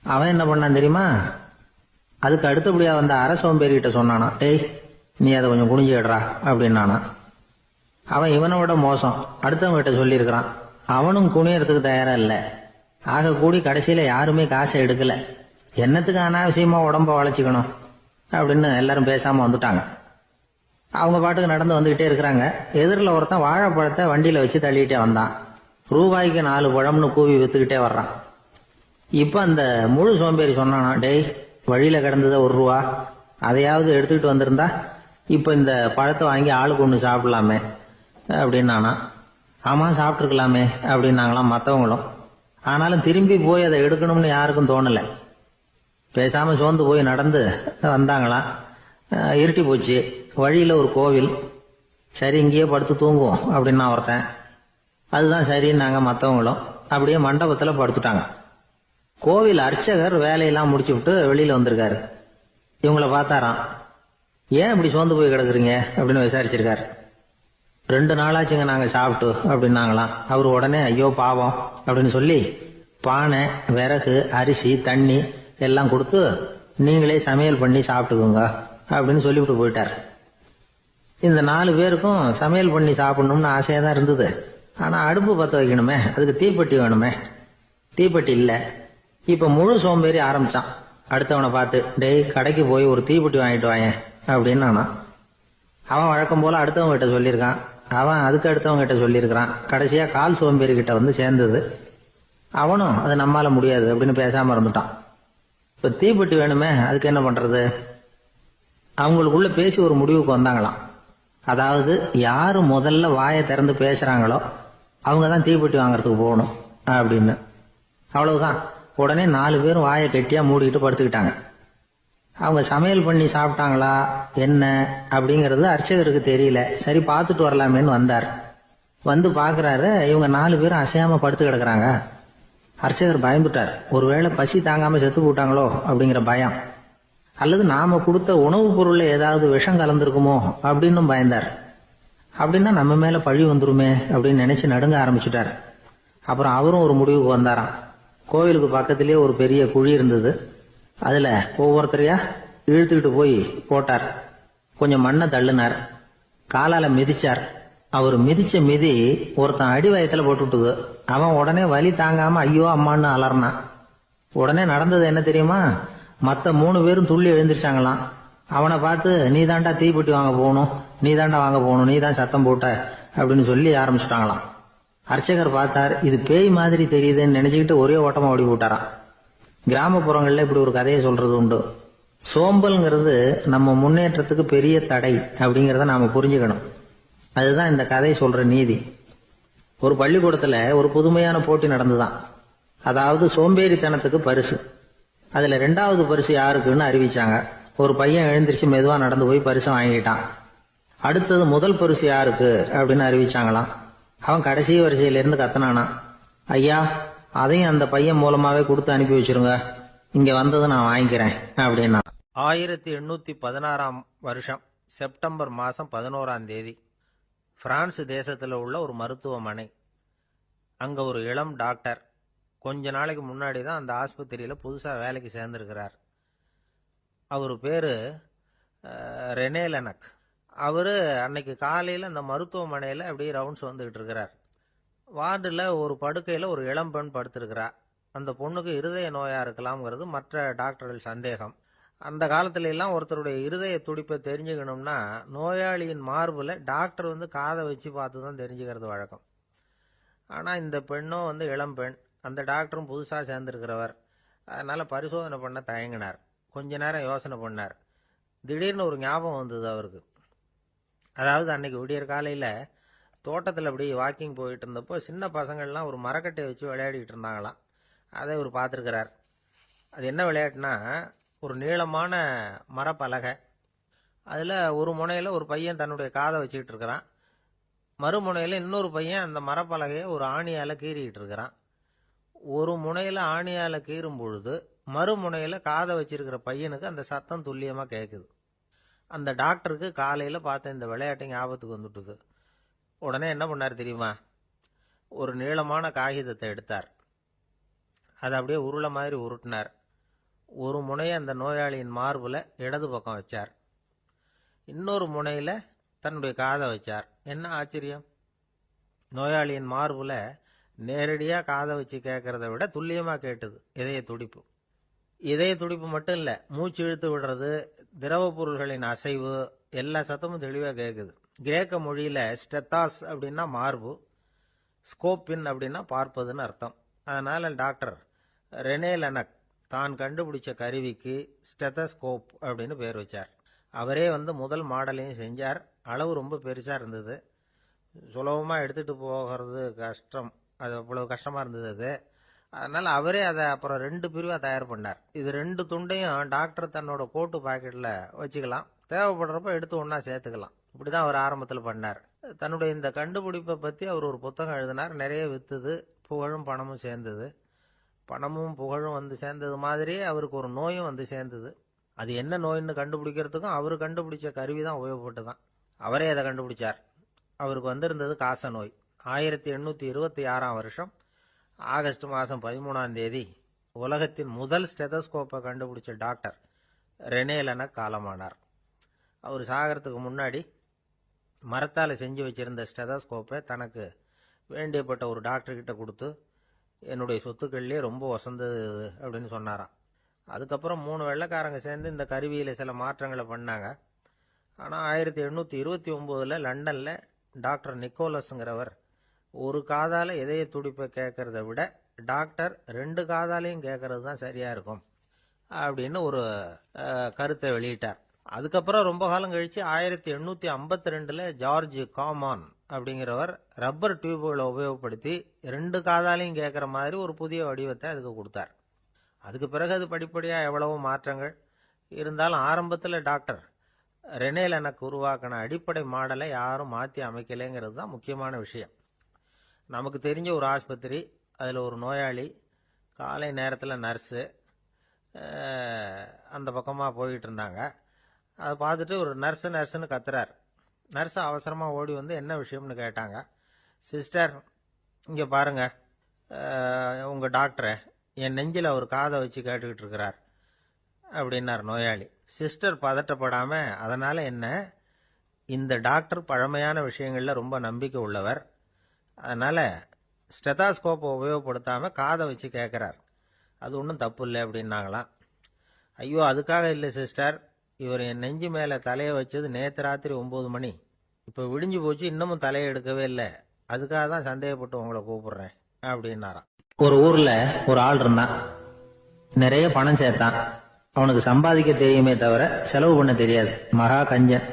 அவன் என்ன பண்ணான் தெரியுமா? அதுக்கு அடுத்தபடியா வந்த அரை சோம்பேறி கிட்ட சொன்னானா, டேய் நீ அதை கொஞ்சம் குனிஞ்சு எடுறா அப்படின்னானா. அவன் இவனை விட மோசம், அடுத்தவங்க கிட்ட சொல்லியிருக்கிறான். அவனும் குனியறதுக்கு தயாரா இல்லை. ஆக கூடி கடைசியில யாருமே காசை எடுக்கல. என்னத்துக்கு அனாவசியமா உடம்ப வளைச்சிக்கணும் அப்படின்னு எல்லாரும் பேசாம வந்துட்டாங்க. அவங்க பாட்டுக்கு நடந்து வந்துகிட்டே இருக்கிறாங்க. எதிரில் ஒருத்தன் வாழைப்பழத்தை வண்டியில வச்சு தள்ளிட்டே வந்தான். ரூபாய்க்கு 4 பழம்னு கூவி வித்துக்கிட்டே வர்றான். இப்ப அந்த முழு சோம்பேறி சொன்னானா, டேய், வழியில கிடந்தத 1 ரூபா, அதையாவது எடுத்துக்கிட்டு வந்திருந்தா இப்ப இந்த பழத்தை வாங்கி ஆளுக்கு ஒண்ணு சாப்பிடலாமே அப்படின்னானா. ஆமா, சாப்பிட்டுருக்கலாமே அப்படின்னாங்களாம் மற்றவங்களும். ஆனாலும் திரும்பி போய் அதை எடுக்கணும்னு யாருக்கும் தோணல. பேசாம சோர்ந்து போய் நடந்து வந்தாங்களாம். இருட்டி போச்சு. வழியில ஒரு கோவில். சரி, இங்கேயே படுத்து தூங்குவோம் அப்படின்னா ஒருத்தன். அதுதான் சரின்னாங்க மற்றவங்களும். அப்படியே மண்டபத்தில் படுத்துட்டாங்க. கோவில் அர்ச்சகர் வேலையெல்லாம் முடிச்சு விட்டு வெளியில வந்திருக்காரு. இவங்கள பார்த்தாராம். ஏன் இப்படி சோர்ந்து போய் கிடக்குறீங்க அப்படின்னு விசாரிச்சிருக்காரு. 2 நாளாச்சுங்க நாங்க சாப்பிட்டு அப்படின்னாங்களாம். அவர் உடனே ஐயோ பாவம் அப்படின்னு சொல்லி பானை, விறகு, அரிசி, தண்ணி எல்லாம் கொடுத்து நீங்களே சமையல் பண்ணி சாப்பிட்டுக்கோங்க அப்படின்னு சொல்லிவிட்டு போயிட்டார். இந்த 4 பேருக்கும் சமையல் பண்ணி சாப்பிடணும்னு ஆசையா தான் இருந்தது. ஆனா அடுப்பு பற்ற வைக்கணுமே, அதுக்கு தீப்பெட்டி வேணுமே. தீப்பெட்டி இல்ல. இப்ப முழு சோம்பேறி ஆரம்பிச்சான். அடுத்தவனை பார்த்து, டேய், கடைக்கு போய் ஒரு தீப்பெட்டி வாங்கிட்டு வாயேன் அப்படின்னு நானா. அவன் வழக்கம் போல அடுத்தவங்க கிட்ட சொல்லியிருக்கான். அவன் அதுக்கு அடுத்தவங்க கிட்ட சொல்லியிருக்கிறான். கடைசியா கால் சோம்பேறி கிட்ட வந்து சேர்ந்தது. அவனும் அது நம்மால முடியாது அப்படின்னு பேசாம இருந்துட்டான். இப்ப தீப்பெட்டி வேணுமே, அதுக்கு என்ன பண்றது? அவங்களுக்குள்ள பேசி ஒரு முடிவுக்கு வந்தாங்களாம். அதாவது யாரு முதல்ல வாயை திறந்து பேசுறாங்களோ அவங்க தான் தீப்பெட்டி வாங்கறதுக்கு போகணும் அப்படின்னு. அவ்வளவுதான். உடனே 4 பேரும் வாயை கெட்டியா மூடிக்கிட்டு படுத்துக்கிட்டாங்க. அவங்க சமையல் பண்ணி சாப்பிட்டாங்களா என்ன அப்படிங்கறது அர்ச்சகருக்கு தெரியல. சரி, பார்த்துட்டு வரலாமேன்னு வந்தார். வந்து பாக்குறாரு, இவங்க 4 பேரும் அசையாம படுத்து கிடக்குறாங்க. அர்ச்சகர் பயந்துட்டார். ஒருவேளை பசி தாங்காம செத்து போட்டாங்களோ அப்படிங்கிற பயம், அல்லது நாம கொடுத்த உணவுப் பொருள்ல ஏதாவது விஷம் கலந்துருக்குமோ அப்படின்னு பயந்தார். அப்படின்னா நம்ம மேல பழி வந்துருமே அப்படின்னு நினைச்சு நடுங்க ஆரம்பிச்சுட்டார். அப்புறம் அவரும் ஒரு முடிவுக்கு வந்தாராம். கோவிலுக்கு பக்கத்திலேயே ஒரு பெரிய குழி இருந்தது. அதுல ஒவ்வொருத்தரையா இழுத்துக்கிட்டு போய் போட்டார். கொஞ்சம் மண்ணை தள்ளினார். காலால மிதிச்சார். அவர் மிதிச்ச மிதி ஒருத்தன் அடி வயத்துல போட்டுவிட்டது. அவன் உடனே வலி தாங்காம ஐயோ அம்மான்னு அலறினான். உடனே நடந்தது என்ன தெரியுமா? மத்த 3 பேரும் துள்ளி எழுந்திருச்சாங்களாம். அவனை பார்த்து, நீ தாண்டா தீப்பெட்டி வாங்க போகணும், நீ தாண்டா வாங்க போகணும், நீ தான் சத்தம் போட்ட அப்படின்னு சொல்லி ஆரம்பிச்சுட்டாங்களாம். அர்ச்சகர் பார்த்தார். இது பேய் மாதிரி தெரியுதுன்னு நினைச்சுக்கிட்டு ஒரே ஓட்டமா ஓடி போட்டாராம். கிராமப்புறங்கள்ல இப்படி ஒரு கதையை சொல்றது உண்டு. சோம்பல்ங்கிறது நம்ம முன்னேற்றத்துக்கு பெரிய தடை அப்படிங்கறத நாம புரிஞ்சுக்கணும். அதுதான் இந்த கதை சொல்ற நீதி. ஒரு பள்ளிக்கூடத்துல ஒரு புதுமையான போட்டி நடந்துதான். அதாவது சோம்பேறித்தனத்துக்கு பரிசு. அதுல 2வது பரிசு யாருக்குன்னு அறிவிச்சாங்க. ஒரு பையன் எழுந்திருச்சு மெதுவா நடந்து போய் பரிசை வாங்கிட்டான். அடுத்தது முதல் பரிசு யாருக்கு அப்படின்னு அறிவிச்சாங்களாம். அவன் கடைசி வரிசையில இருந்து கத்தனானா, ஐயா, அதையும் அந்த பையன் மூலமாவே கொடுத்து அனுப்பி வச்சிருங்க, இங்க வந்தது நான் வாங்கிக்கிறேன் அப்படின்னா. 1816 வருஷம் செப்டம்பர் மாசம் 11ஆம் தேதி பிரான்ஸ் தேசத்துல உள்ள ஒரு மருத்துவமனை. அங்க ஒரு இளம் டாக்டர் கொஞ்ச நாளைக்கு முன்னாடி தான் அந்த ஆஸ்பத்திரியில புதுசா வேலைக்கு சேர்ந்திருக்கிறார். அவரு பேரு ரெனே லெனக். அவரு அன்னைக்கு காலையில அந்த மருத்துவமனையில அப்படியே ரவுண்ட்ஸ் வந்துகிட்டு இருக்கிறார். வார்டுல ஒரு படுக்கையில ஒரு இளம் பெண் படுத்திருக்கிறா. அந்த பொண்ணுக்கு இருதய நோயா இருக்கலாம்ங்கிறது மற்ற டாக்டர்கள் சந்தேகம். அந்த காலத்துல எல்லாம் ஒருத்தருடைய இருதய துடிப்பை தெரிஞ்சுக்கணும்னா நோயாளியின் மார்புல டாக்டர் வந்து காதை வச்சு பார்த்து தான் தெரிஞ்சுக்கிறது வழக்கம். ஆனா இந்த பெண்ணும் வந்து இளம் பெண், அந்த டாக்டரும் புதுசா சேர்ந்திருக்கிறவர். அதனால பரிசோதனை பண்ண தயங்கினார். கொஞ்ச நேரம் யோசனை பண்ணார். திடீர்னு ஒரு ஞாபகம் வந்தது அவருக்கு. அதாவது அன்னைக்கு விடியற் காலையில தோட்டத்தில் அப்படி வாக்கிங் போயிட்டு இருந்தப்போ சின்ன பசங்கள்லாம் ஒரு மரக்கட்டையை வச்சு விளையாடிட்டு இருந்தாங்களாம். அதை இவர் பார்த்துருக்கிறார். அது என்ன விளையாட்டுனா, ஒரு நீளமான மரப்பலகை, அதில் ஒரு முனையில் ஒரு பையன் தன்னுடைய காதை வச்சுக்கிட்டு இருக்கிறான். மறுமுனையில் இன்னொரு பையன் அந்த மரப்பலகையை ஒரு ஆணியால் கீறிக்கிட்டு இருக்கிறான். ஒரு முனையில் ஆணியால் கீறும் பொழுது மறுமுனையில் காதை வச்சிருக்கிற பையனுக்கு அந்த சத்தம் துல்லியமாக கேட்குது. அந்த டாக்டருக்கு காலையில் பார்த்த இந்த விளையாட்டு ஞாபகத்துக்கு வந்துட்டுது. உடனே என்ன பண்ணார் தெரியுமா? ஒரு நீளமான காகிதத்தை எடுத்தார். அதை அப்படியே உருளை மாதிரி உருட்டினார். ஒரு முனையை அந்த நோயாளியின் மார்புல இடது பக்கம் வச்சார். இன்னொரு முனையில தன்னுடைய காதை வச்சார். என்ன ஆச்சரியம்! நோயாளியின் மார்புல நேரடியா காதை வச்சு கேட்கறத விட துல்லியமா கேட்டது இதய துடிப்பு. இதய துடிப்பு மட்டும் இல்லை, மூச்சு இழுத்து விடுறது, திரவ பொருள்களின் அசைவு, எல்லா சத்தமும் தெளிவாக கேட்குது. கிரேக்க மொழியில் ஸ்டெத்தாஸ் அப்படின்னா மார்பு, ஸ்கோப்பின் அப்படின்னா பார்ப்பதுன்னு அர்த்தம். அதனால் டாக்டர் ரெனே லெனக் தான் கண்டுபிடிச்ச கருவிக்கு ஸ்டெத்தஸ்கோப் அப்படின்னு பேர் வச்சார். அவரே முதல் மாடலையும் செஞ்சார். அளவு ரொம்ப பெருசாக இருந்தது, சுலபமாக எடுத்துகிட்டு போகிறது கஷ்டம், அது அவ்வளோ கஷ்டமாக இருந்தது அது. அதனால் அவரே அதை அப்புறம் 2 பிரிவாக தயார் பண்ணார். இது 2 துண்டையும் டாக்டர் தன்னோட கோட்டு பாக்கெட்டில் வச்சுக்கலாம், தேவைப்படுறப்ப எடுத்து ஒன்றா சேர்த்துக்கலாம். இப்படி தான் அவர் ஆரம்பத்தில் பண்ணார். தன்னுடைய இந்த கண்டுபிடிப்பை பற்றி அவர் ஒரு புத்தகம் எழுதினார். நிறைய விற்றுது, புகழும் பணமும் சேர்ந்தது. பணமும் புகழும் சேர்ந்தது மாதிரியே அவருக்கு ஒரு நோயும் சேர்ந்தது. அது என்ன நோயின்னு கண்டுபிடிக்கிறதுக்கும் அவர் கண்டுபிடிச்ச கருவி தான் உபயோகப்பட்டு தான். அவரே அதை கண்டுபிடிச்சார். அவருக்கு வந்திருந்தது காச நோய். 1826ஆம் வருஷம் ஆகஸ்ட் மாதம் 13ஆம் தேதி உலகத்தின் முதல் ஸ்டெதஸ்கோப்பை கண்டுபிடிச்ச டாக்டர் ரெனே லெனக் காலமானார். அவர் சாகிறதுக்கு முன்னாடி மரத்தால் செஞ்சு வச்சிருந்த ஸ்டெதஸ்கோப்பை தனக்கு வேண்டியப்பட்ட ஒரு டாக்டர்கிட்ட கொடுத்து, என்னுடைய சொத்துக்கள்லேயே ரொம்ப வசந்தது அப்படின்னு சொன்னாராம். அதுக்கப்புறம் 3 வெள்ளைக்காரங்க சேர்ந்து இந்த கருவியில் சில மாற்றங்களை பண்ணாங்க. ஆனால் 1829 லண்டனில் டாக்டர் நிக்கோலஸுங்கிறவர் ஒரு காதால் இதய துடிப்பை கேட்கறத விட டாக்டர் 2 காதாலையும் கேட்கறது தான் சரியாக இருக்கும் அப்படின்னு ஒரு கருத்தை வெளியிட்டார். அதுக்கப்புறம் ரொம்ப காலம் கழித்து 1852 ஜார்ஜ் காமான் அப்படிங்கிறவர் ரப்பர் டியூபுகளை உபயோகப்படுத்தி 2 காதாலையும் கேட்குற மாதிரி ஒரு புதிய வடிவத்தை அதுக்கு கொடுத்தார். அதுக்கு பிறகு அது படிப்படியாக எவ்வளவோ மாற்றங்கள் இருந்தாலும் ஆரம்பத்தில் டாக்டர் ரெனே லெனக் உருவாக்கின அடிப்படை மாடலை யாரும் மாற்றி அமைக்கலைங்கிறது தான் முக்கியமான விஷயம். நமக்கு தெரிஞ்ச ஒரு ஆஸ்பத்திரி, அதில் ஒரு நோயாளி, காலை நேரத்தில் நர்ஸு அந்த பக்கமாக போயிட்டு இருந்தாங்க. அதை பார்த்துட்டு ஒரு நர்ஸுன்னு கத்துறார். நர்ஸு அவசரமாக ஓடி என்ன விஷயம்னு கேட்டாங்க. சிஸ்டர், இங்கே பாருங்க, உங்கள் டாக்டரை என் நெஞ்சில் அவர் காதை வச்சு கேட்டுக்கிட்டு இருக்கிறார் அப்படின்னார் நோயாளி. சிஸ்டர் பதட்டப்படாமல், அதனால் என்ன, இந்த டாக்டர் பழமையான விஷயங்களில் ரொம்ப நம்பிக்கை உள்ளவர், அதனால் ஸ்டெதாஸ்கோப்பை உபயோகப்படுத்தாமல் காதை வச்சு கேட்குறார், அது ஒன்றும் தப்பு இல்லை அப்படின்னாங்களாம். ஐயோ, அதுக்காக இல்லை சிஸ்டர், இவர் என் நெஞ்சு மேலே தலையை வச்சது நேற்று ராத்திரி 9 மணி, இப்போ விடிஞ்சு போச்சு, இன்னமும் தலையை எடுக்கவே இல்லை, அதுக்காக தான் சந்தேகப்பட்டு உங்களை கூப்பிடுறேன் அப்படின்னாராம். ஒரு ஊர்ல ஒரு ஆள் இருந்தான். நிறைய பணம் சேர்த்தான். அவனுக்கு சம்பாதிக்க தெரியுமே தவிர செலவு பண்ண தெரியாது. மகா கஞ்சன்.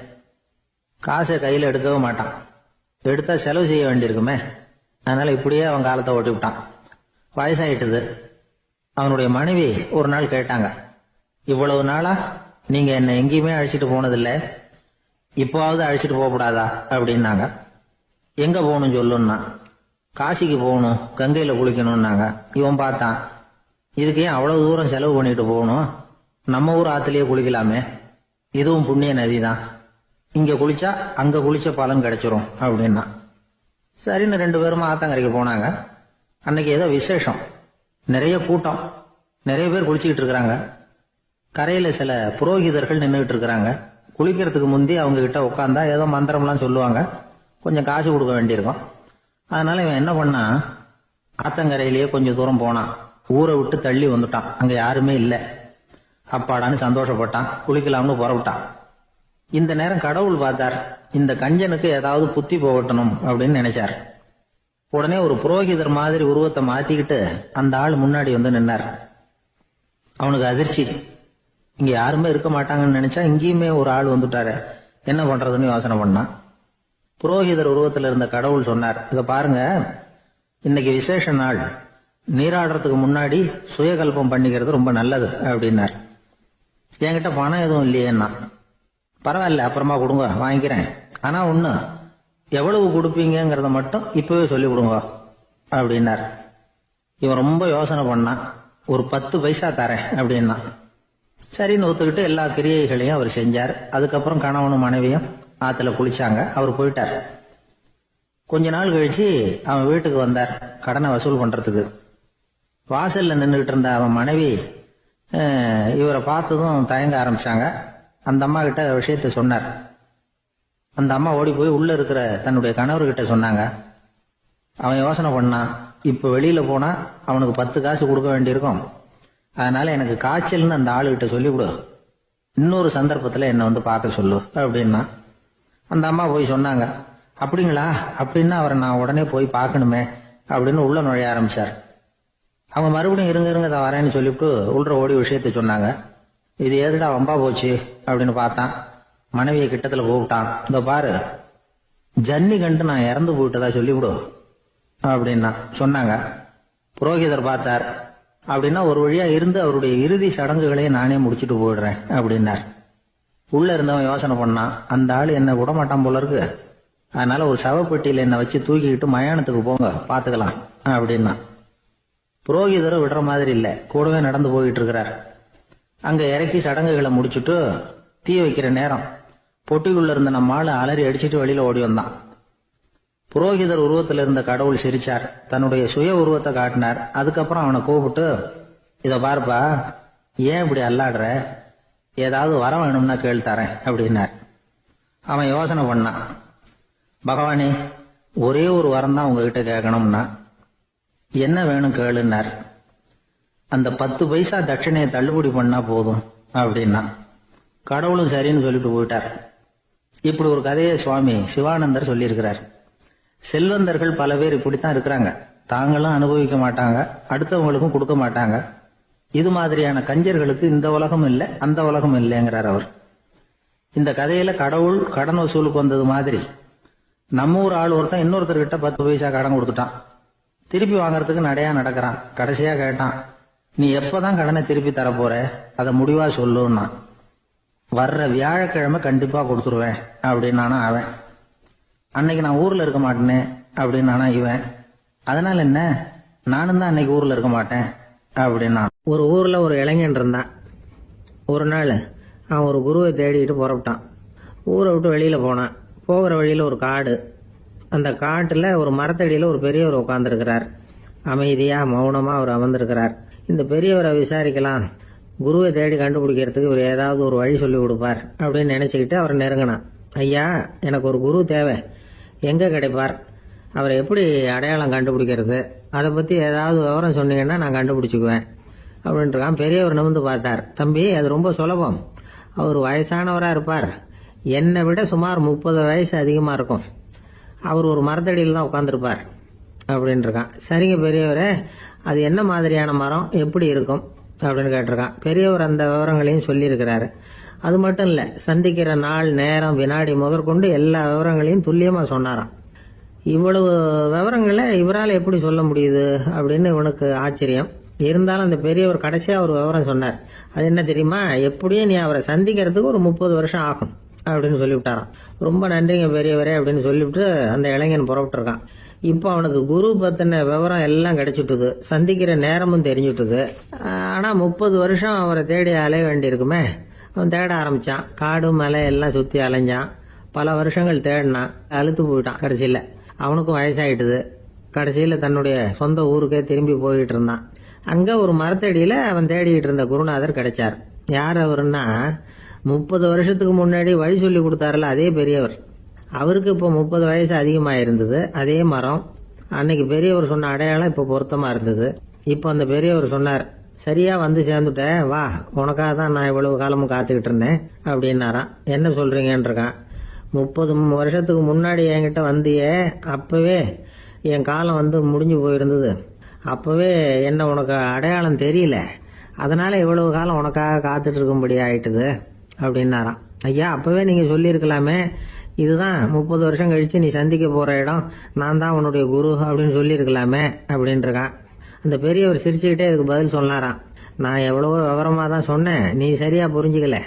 காசை கையில் எடுக்கவே மாட்டான். எடுத்தா செலவு செய்ய வேண்டியிருக்குமே, அதனால இப்படியே அவன் காலத்தை ஓட்டி விட்டான். வயசாயிட்டுது. அவனுடைய மனைவி ஒரு நாள் கேட்டாங்க, இவ்வளவு நாளா நீங்க என்ன எங்கேயுமே அழைச்சிட்டு போனதில்லை, இப்போவாவது அழைச்சிட்டு போகக்கூடாதா அப்படின்னாங்க. எங்க போகணும் சொல்லுன்னா. காசிக்கு போகணும், கங்கையில குளிக்கணும்னாங்க. இவன் பார்த்தான், இதுக்கு ஏன் அவ்வளவு தூரம் செலவு பண்ணிட்டு போகணும், நம்ம ஊர் ஆத்துலயே குளிக்கலாமே, இதுவும் புண்ணிய நதி தான், இங்க குளிச்சா அங்க குளிச்ச பலன் கிடைச்சிரும் அப்படின்னா. சரின்னு 2 பேரும் ஆத்தங்கரைக்கு போனாங்க. அன்னைக்கு ஏதோ விசேஷம், நிறைய கூட்டம், நிறைய பேர் குளிச்சுக்கிட்டு இருக்கிறாங்க. கரையில சில புரோகிதர்கள் நின்றுகிட்டு இருக்கிறாங்க. குளிக்கிறதுக்கு முந்தி அவங்க கிட்ட உட்காந்தா ஏதோ மந்திரம்லாம் சொல்லுவாங்க, கொஞ்சம் காசு கொடுக்க வேண்டியிருக்கும். அதனால இவன் என்ன பண்ணா, ஆத்தங்கரையிலேயே கொஞ்சம் தூரம் போனான். ஊரை விட்டு தள்ளி வந்துட்டான், அங்க யாருமே இல்லை. அப்பாடான்னு சந்தோஷப்பட்டான், குளிக்கலாம்னு புறப்பட்டான். இந்த நேரம் கடவுள் பார்த்தார், இந்த கஞ்சனுக்கு ஏதாவது புத்தி போகட்டணும் அப்படின்னு நினைச்சார். உடனே ஒரு புரோகிதர் மாதிரி உருவத்தை மாத்திக்கிட்டு அந்த ஆள் முன்னாடி நின்னார். அவனுக்கு அதிர்ச்சி, இங்க யாருமே இருக்க மாட்டாங்கன்னு நினைச்சா இங்கேயுமே ஒரு ஆள் வந்துட்டாரு, என்ன பண்றதுன்னு யோசனை பண்ணான். புரோகிதர் உருவத்தில் இருந்த கடவுள் சொன்னார், இதை பாருங்க, இன்னைக்கு விசேஷ நாள், நீராடுறதுக்கு முன்னாடி சுயகல்பம் பண்ணிக்கிறது ரொம்ப நல்லது அப்படின்னார். என்கிட்ட பணம் எதுவும் இல்லையேன்னா. பரவாயில்ல, அப்புறமா கொடுங்க, வாங்கிக்கிறேன், ஆனா ஒண்ணு, எவ்வளவு கொடுப்பீங்கிறத மட்டும் இப்பவே சொல்லி கொடுங்க அப்படின்னார். இவன் ரொம்ப யோசனை பண்ணான். ஒரு 10 பைசா தரேன் அப்படின்னா. சரின்னு ஒத்துக்கிட்டு எல்லா கிரியைகளையும் அவர் செஞ்சார். அதுக்கப்புறம் கணவனும் மனைவியும் ஆத்துல குளிச்சாங்க. அவர் போயிட்டார். கொஞ்ச நாள் கழிச்சு அவன் வீட்டுக்கு வந்தார் கடனை வசூல் பண்றதுக்கு. வாசல்ல நின்றுகிட்டு இருந்த அவன் மனைவி இவரை பார்த்ததும் தயங்க ஆரம்பிச்சாங்க. அந்த அம்மா கிட்ட விஷயத்த சொன்னார். அந்த அம்மா ஓடி போய் உள்ள இருக்கிற தன்னுடைய கணவர்கிட்ட சொன்னாங்க. அவன் யோசனை பண்ணான், இப்ப வெளியில போனா அவனுக்கு 10 காசு கொடுக்க வேண்டியிருக்கும், அதனால எனக்கு காய்ச்சல்னு அந்த ஆளுகிட்ட சொல்லிவிடு, இன்னொரு சந்தர்ப்பத்தில் என்னை வந்து பார்க்க சொல்லு அப்படின்னா. அந்த அம்மா போய் சொன்னாங்க. அப்படிங்களா, அப்படின்னா அவரை நான் உடனே போய் பார்க்கணுமே அப்படின்னு உள்ள நுழைய ஆரம்பிச்சார். அவங்க மறுபடியும் இருங்க தான் வரேன்னு சொல்லிவிட்டு உள்ள ஓடி விஷயத்த சொன்னாங்க. இது எதுடா வம்பா போச்சு அப்படின்னு பார்த்தான். மனைவியை கிட்டத்துல கூப்பிட்டான். இந்த பாரு, ஜன்னி கண்டு நான் இறந்து போயிட்டதா சொல்லிவிடு அப்படின்னா சொன்னாங்க. புரோகிதர் பார்த்தார். அப்படின்னா ஒரு வழியா இருந்து அவருடைய இறுதி சடங்குகளையே நானே முடிச்சுட்டு போயிடுறேன் அப்படின்னார். உள்ள இருந்தவன் யோசனை பண்ணான், அந்த ஆள் என்ன விட மாட்டான் போல இருக்கு, அதனால ஒரு சவப்பெட்டியில என்னை வச்சு தூக்கிக்கிட்டு மயானத்துக்கு போங்க பாத்துக்கலாம் அப்படின்னா. புரோகிதரை விடுற மாதிரி இல்லை, கூடவே நடந்து போயிட்டு இருக்கிறார். அங்க இறக்கி சடங்குகளை முடிச்சுட்டு தீ வைக்கிற நேரம் பொட்டிக்குள்ள இருந்த நம்ம ஆளு அலறி அடிச்சுட்டு வெளியில ஓடி வந்தான். புரோகிதர் உருவத்தில் இருந்த கடவுள் சிரிச்சார், தன்னுடைய சுய உருவத்தை காட்டினார். அதுக்கப்புறம் அவனை கூப்பிட்டு, இத பாருப்பா, ஏன் இப்படி அல்லாடுற, ஏதாவது வர வேணும்னா கேள் தரேன் அப்படின்னார். அவன் யோசனை பண்ணான். பகவானே, ஒரே ஒரு வரம் தான் உங்ககிட்ட கேட்கணும்னா. என்ன வேணும் கேளுன்னார். அந்த 10 பைசா தட்சணையை தள்ளுபடி பண்ணா போதும் அப்படின்னா. கடவுளும் சரின்னு சொல்லிட்டு போயிட்டார். இப்படி ஒரு கதையை சுவாமி சிவானந்தர் சொல்லியிருக்கிறார். செல்வந்தர்கள் பல பேர் இப்படித்தான் இருக்கிறாங்க. தாங்களும் அனுபவிக்க மாட்டாங்க, அடுத்தவங்களுக்கும் கொடுக்க மாட்டாங்க. இது மாதிரியான கஞ்சர்களுக்கு இந்த உலகம் இல்லை, அந்த உலகம் இல்லைங்கிறார் அவர். இந்த கதையில கடவுள் கடன் வசூலுக்கு வந்தது மாதிரி நம்ம ஊர் ஆள் ஒருத்தன் இன்னொருத்தர்கிட்ட 10 பைசா கடன் கொடுத்துட்டான். திருப்பி வாங்கறதுக்கு நடையா நடக்கிறான். கடைசியா கேட்டான், நீ எப்பதான் கடனை திருப்பி தரப்போற, அதை முடிவா சொல்லுன்னா. வர்ற வியாழக்கிழமை கண்டிப்பா கொடுத்துருவேன் அப்படின்னானா அவன். அன்னைக்கு நான் ஊர்ல இருக்க மாட்டேனே அப்படின்னானா இவன். அதனால என்ன, நானும் தான் அன்னைக்கு ஊர்ல இருக்க மாட்டேன் அப்படின்னா. ஒரு ஊர்ல ஒரு இளைஞன் இருந்தான். ஒரு நாள் அவன் ஒரு குருவை தேடிட்டு புறப்பட்டான். ஊரை விட்டு வெளியில போனான். போகிற வழியில ஒரு காடு. அந்த காட்டுல ஒரு மரத்தடியில ஒரு பெரியவர் உட்கார்ந்துருக்கிறார். அமைதியா மௌனமா அவர் அமர்ந்திருக்கிறார். இந்த பெரியவரை விசாரிக்கலாம், குருவை தேடி கண்டுபிடிக்கிறதுக்கு இவர் ஏதாவது ஒரு வழி சொல்லி கொடுப்பார் அப்படின்னு நினைச்சுக்கிட்டு அவர் நெருங்கினான். ஐயா, எனக்கு ஒரு குரு தேவை, எங்க கிடைப்பார், அவரை எப்படி அடையாளம் கண்டுபிடிக்கிறது, அதை பத்தி ஏதாவது விவரம் சொன்னீங்கன்னா நான் கண்டுபிடிச்சுக்குவேன் அப்படின்ட்டுருக்கான். பெரியவர் நிமிர்ந்து பார்த்தார். தம்பி, அது ரொம்ப சுலபம். அவர் வயசானவரா இருப்பார், என்னை விட சுமார் 30 வயசு அதிகமா இருக்கும். அவர் ஒரு மரத்தடியில் தான் உட்காந்துருப்பார் அப்படின்ட்டுருக்கான். சரிங்க பெரியவரே, அது என்ன மாதிரியான மரம், எப்படி இருக்கும் அப்படின்னு கேட்டிருக்கான். பெரியவர் அந்த விவரங்களையும் சொல்லியிருக்கிறாரு. அது மட்டும் இல்ல, சந்திக்கிற நாள், நேரம், வினாடி முதற்கொண்டு எல்லா விவரங்களையும் துல்லியமா சொன்னாராம். இவ்வளவு விவரங்களை இவரால் எப்படி சொல்ல முடியுது அப்படின்னு இவனுக்கு ஆச்சரியம். இருந்தாலும் அந்த பெரியவர் கடைசியா ஒரு விவரம் சொன்னார். அது என்ன தெரியுமா, எப்படியும் நீ அவரை சந்திக்கிறதுக்கு ஒரு 30 வருஷம் ஆகும் அப்படின்னு சொல்லிவிட்டாராம். ரொம்ப நன்றிங்க பெரியவரே அப்படின்னு சொல்லிவிட்டு அந்த இளைஞன் புறப்பட்டு இருக்கான். இப்போ அவனுக்கு குரு பத்தின விவரம் எல்லாம் கிடைச்சிட்டுது, சந்திக்கிற நேரமும் தெரிஞ்சுட்டுது. ஆனா 30 வருஷம் அவரை தேடி அலைய வேண்டியிருக்குமே. அவன் தேட ஆரம்பிச்சான். காடு மலை எல்லாம் சுத்தி அலைஞ்சான். பல வருஷங்கள் தேடினான். அழுத்து போயிட்டான். கடைசியில அவனுக்கும் வயசாயிட்டுது. கடைசியில தன்னுடைய சொந்த ஊருக்கே திரும்பி போயிட்டு இருந்தான். அங்க ஒரு மரத்தடியில அவன் தேடிட்டு இருந்த குருநாதர் கிடைச்சார். யார் அவருன்னா, 30 வருஷத்துக்கு முன்னாடி வழி சொல்லி கொடுத்தாருல அதே பெரியவர். அவருக்கு இப்போ 30 வயசு அதிகமா இருந்தது. அதே மரம். அன்னைக்கு பெரியவர் சொன்ன அடையாளம் இப்போ பொருத்தமா இருந்தது. இப்போ அந்த பெரியவர் சொன்னார், சரியா வந்து சேர்ந்துட்ட, வா, உனக்காக தான் நான் இவ்வளவு காலமும் காத்துக்கிட்டு இருந்தேன் அப்படின்னாராம். என்ன சொல்றீங்கன்னு இருக்கான். 30 வருஷத்துக்கு முன்னாடி என்கிட்ட வந்தியே, அப்பவே என் காலம் வந்து முடிஞ்சு போயிருந்தது. அப்பவே என்ன உனக்கு அடையாளம் தெரியல, அதனால இவ்வளவு காலம் உனக்காக காத்துட்டு இருக்கும்படி ஆயிட்டுது அப்படின்னாராம். ஐயா, அப்பவே நீங்க சொல்லியிருக்கலாமே, இதுதான் 30 வருஷம் கழிச்சு நீ சந்திக்க போற இடம், நான் தான் உன்னுடைய குரு அப்படின்னு சொல்லியிருக்கலாமே அப்படின்னு இருக்கான். அந்த பெரியவர் சிரிச்சுக்கிட்டே இதுக்கு பதில் சொன்னாராம். நான் எவ்வளவோ விவரமா தான் சொன்னேன், நீ சரியா புரிஞ்சுக்கல.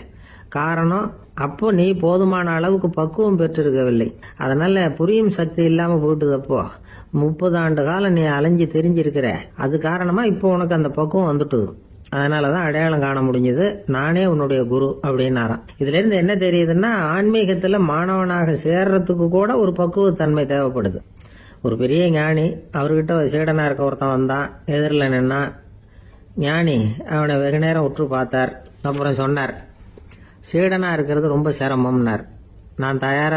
காரணம், அப்போ நீ போதுமான அளவுக்கு பக்குவம் பெற்றிருக்கவில்லை, அதனால புரியும் சக்தி இல்லாம போயிட்டுது. அப்போ 30 ஆண்டு காலம் நீ அலைஞ்சு தெரிஞ்சிருக்கிற, அது காரணமா இப்போ உனக்கு அந்த பக்குவம் வந்துட்டுது. அதனாலதான் அடையாளம் காண முடிஞ்சது, நானே உன்னுடைய குரு அப்படின்னாராம். இதுல இருந்து என்ன தெரியுதுன்னா, ஆன்மீகத்துல மாணவனாக சேர்றதுக்கு கூட ஒரு பக்குவத்தன்மை தேவைப்படுது. ஒரு பெரிய ஞானி, அவர்கிட்ட சீடனா இருக்க ஒருத்தன் வந்தான். எதிரில் நின்னா. ஞானி அவனை வெகு நேரம் உற்று பார்த்தார். அப்புறம் சொன்னார், சீடனா இருக்கிறது ரொம்ப சிரமம்னார். நான் தயாரா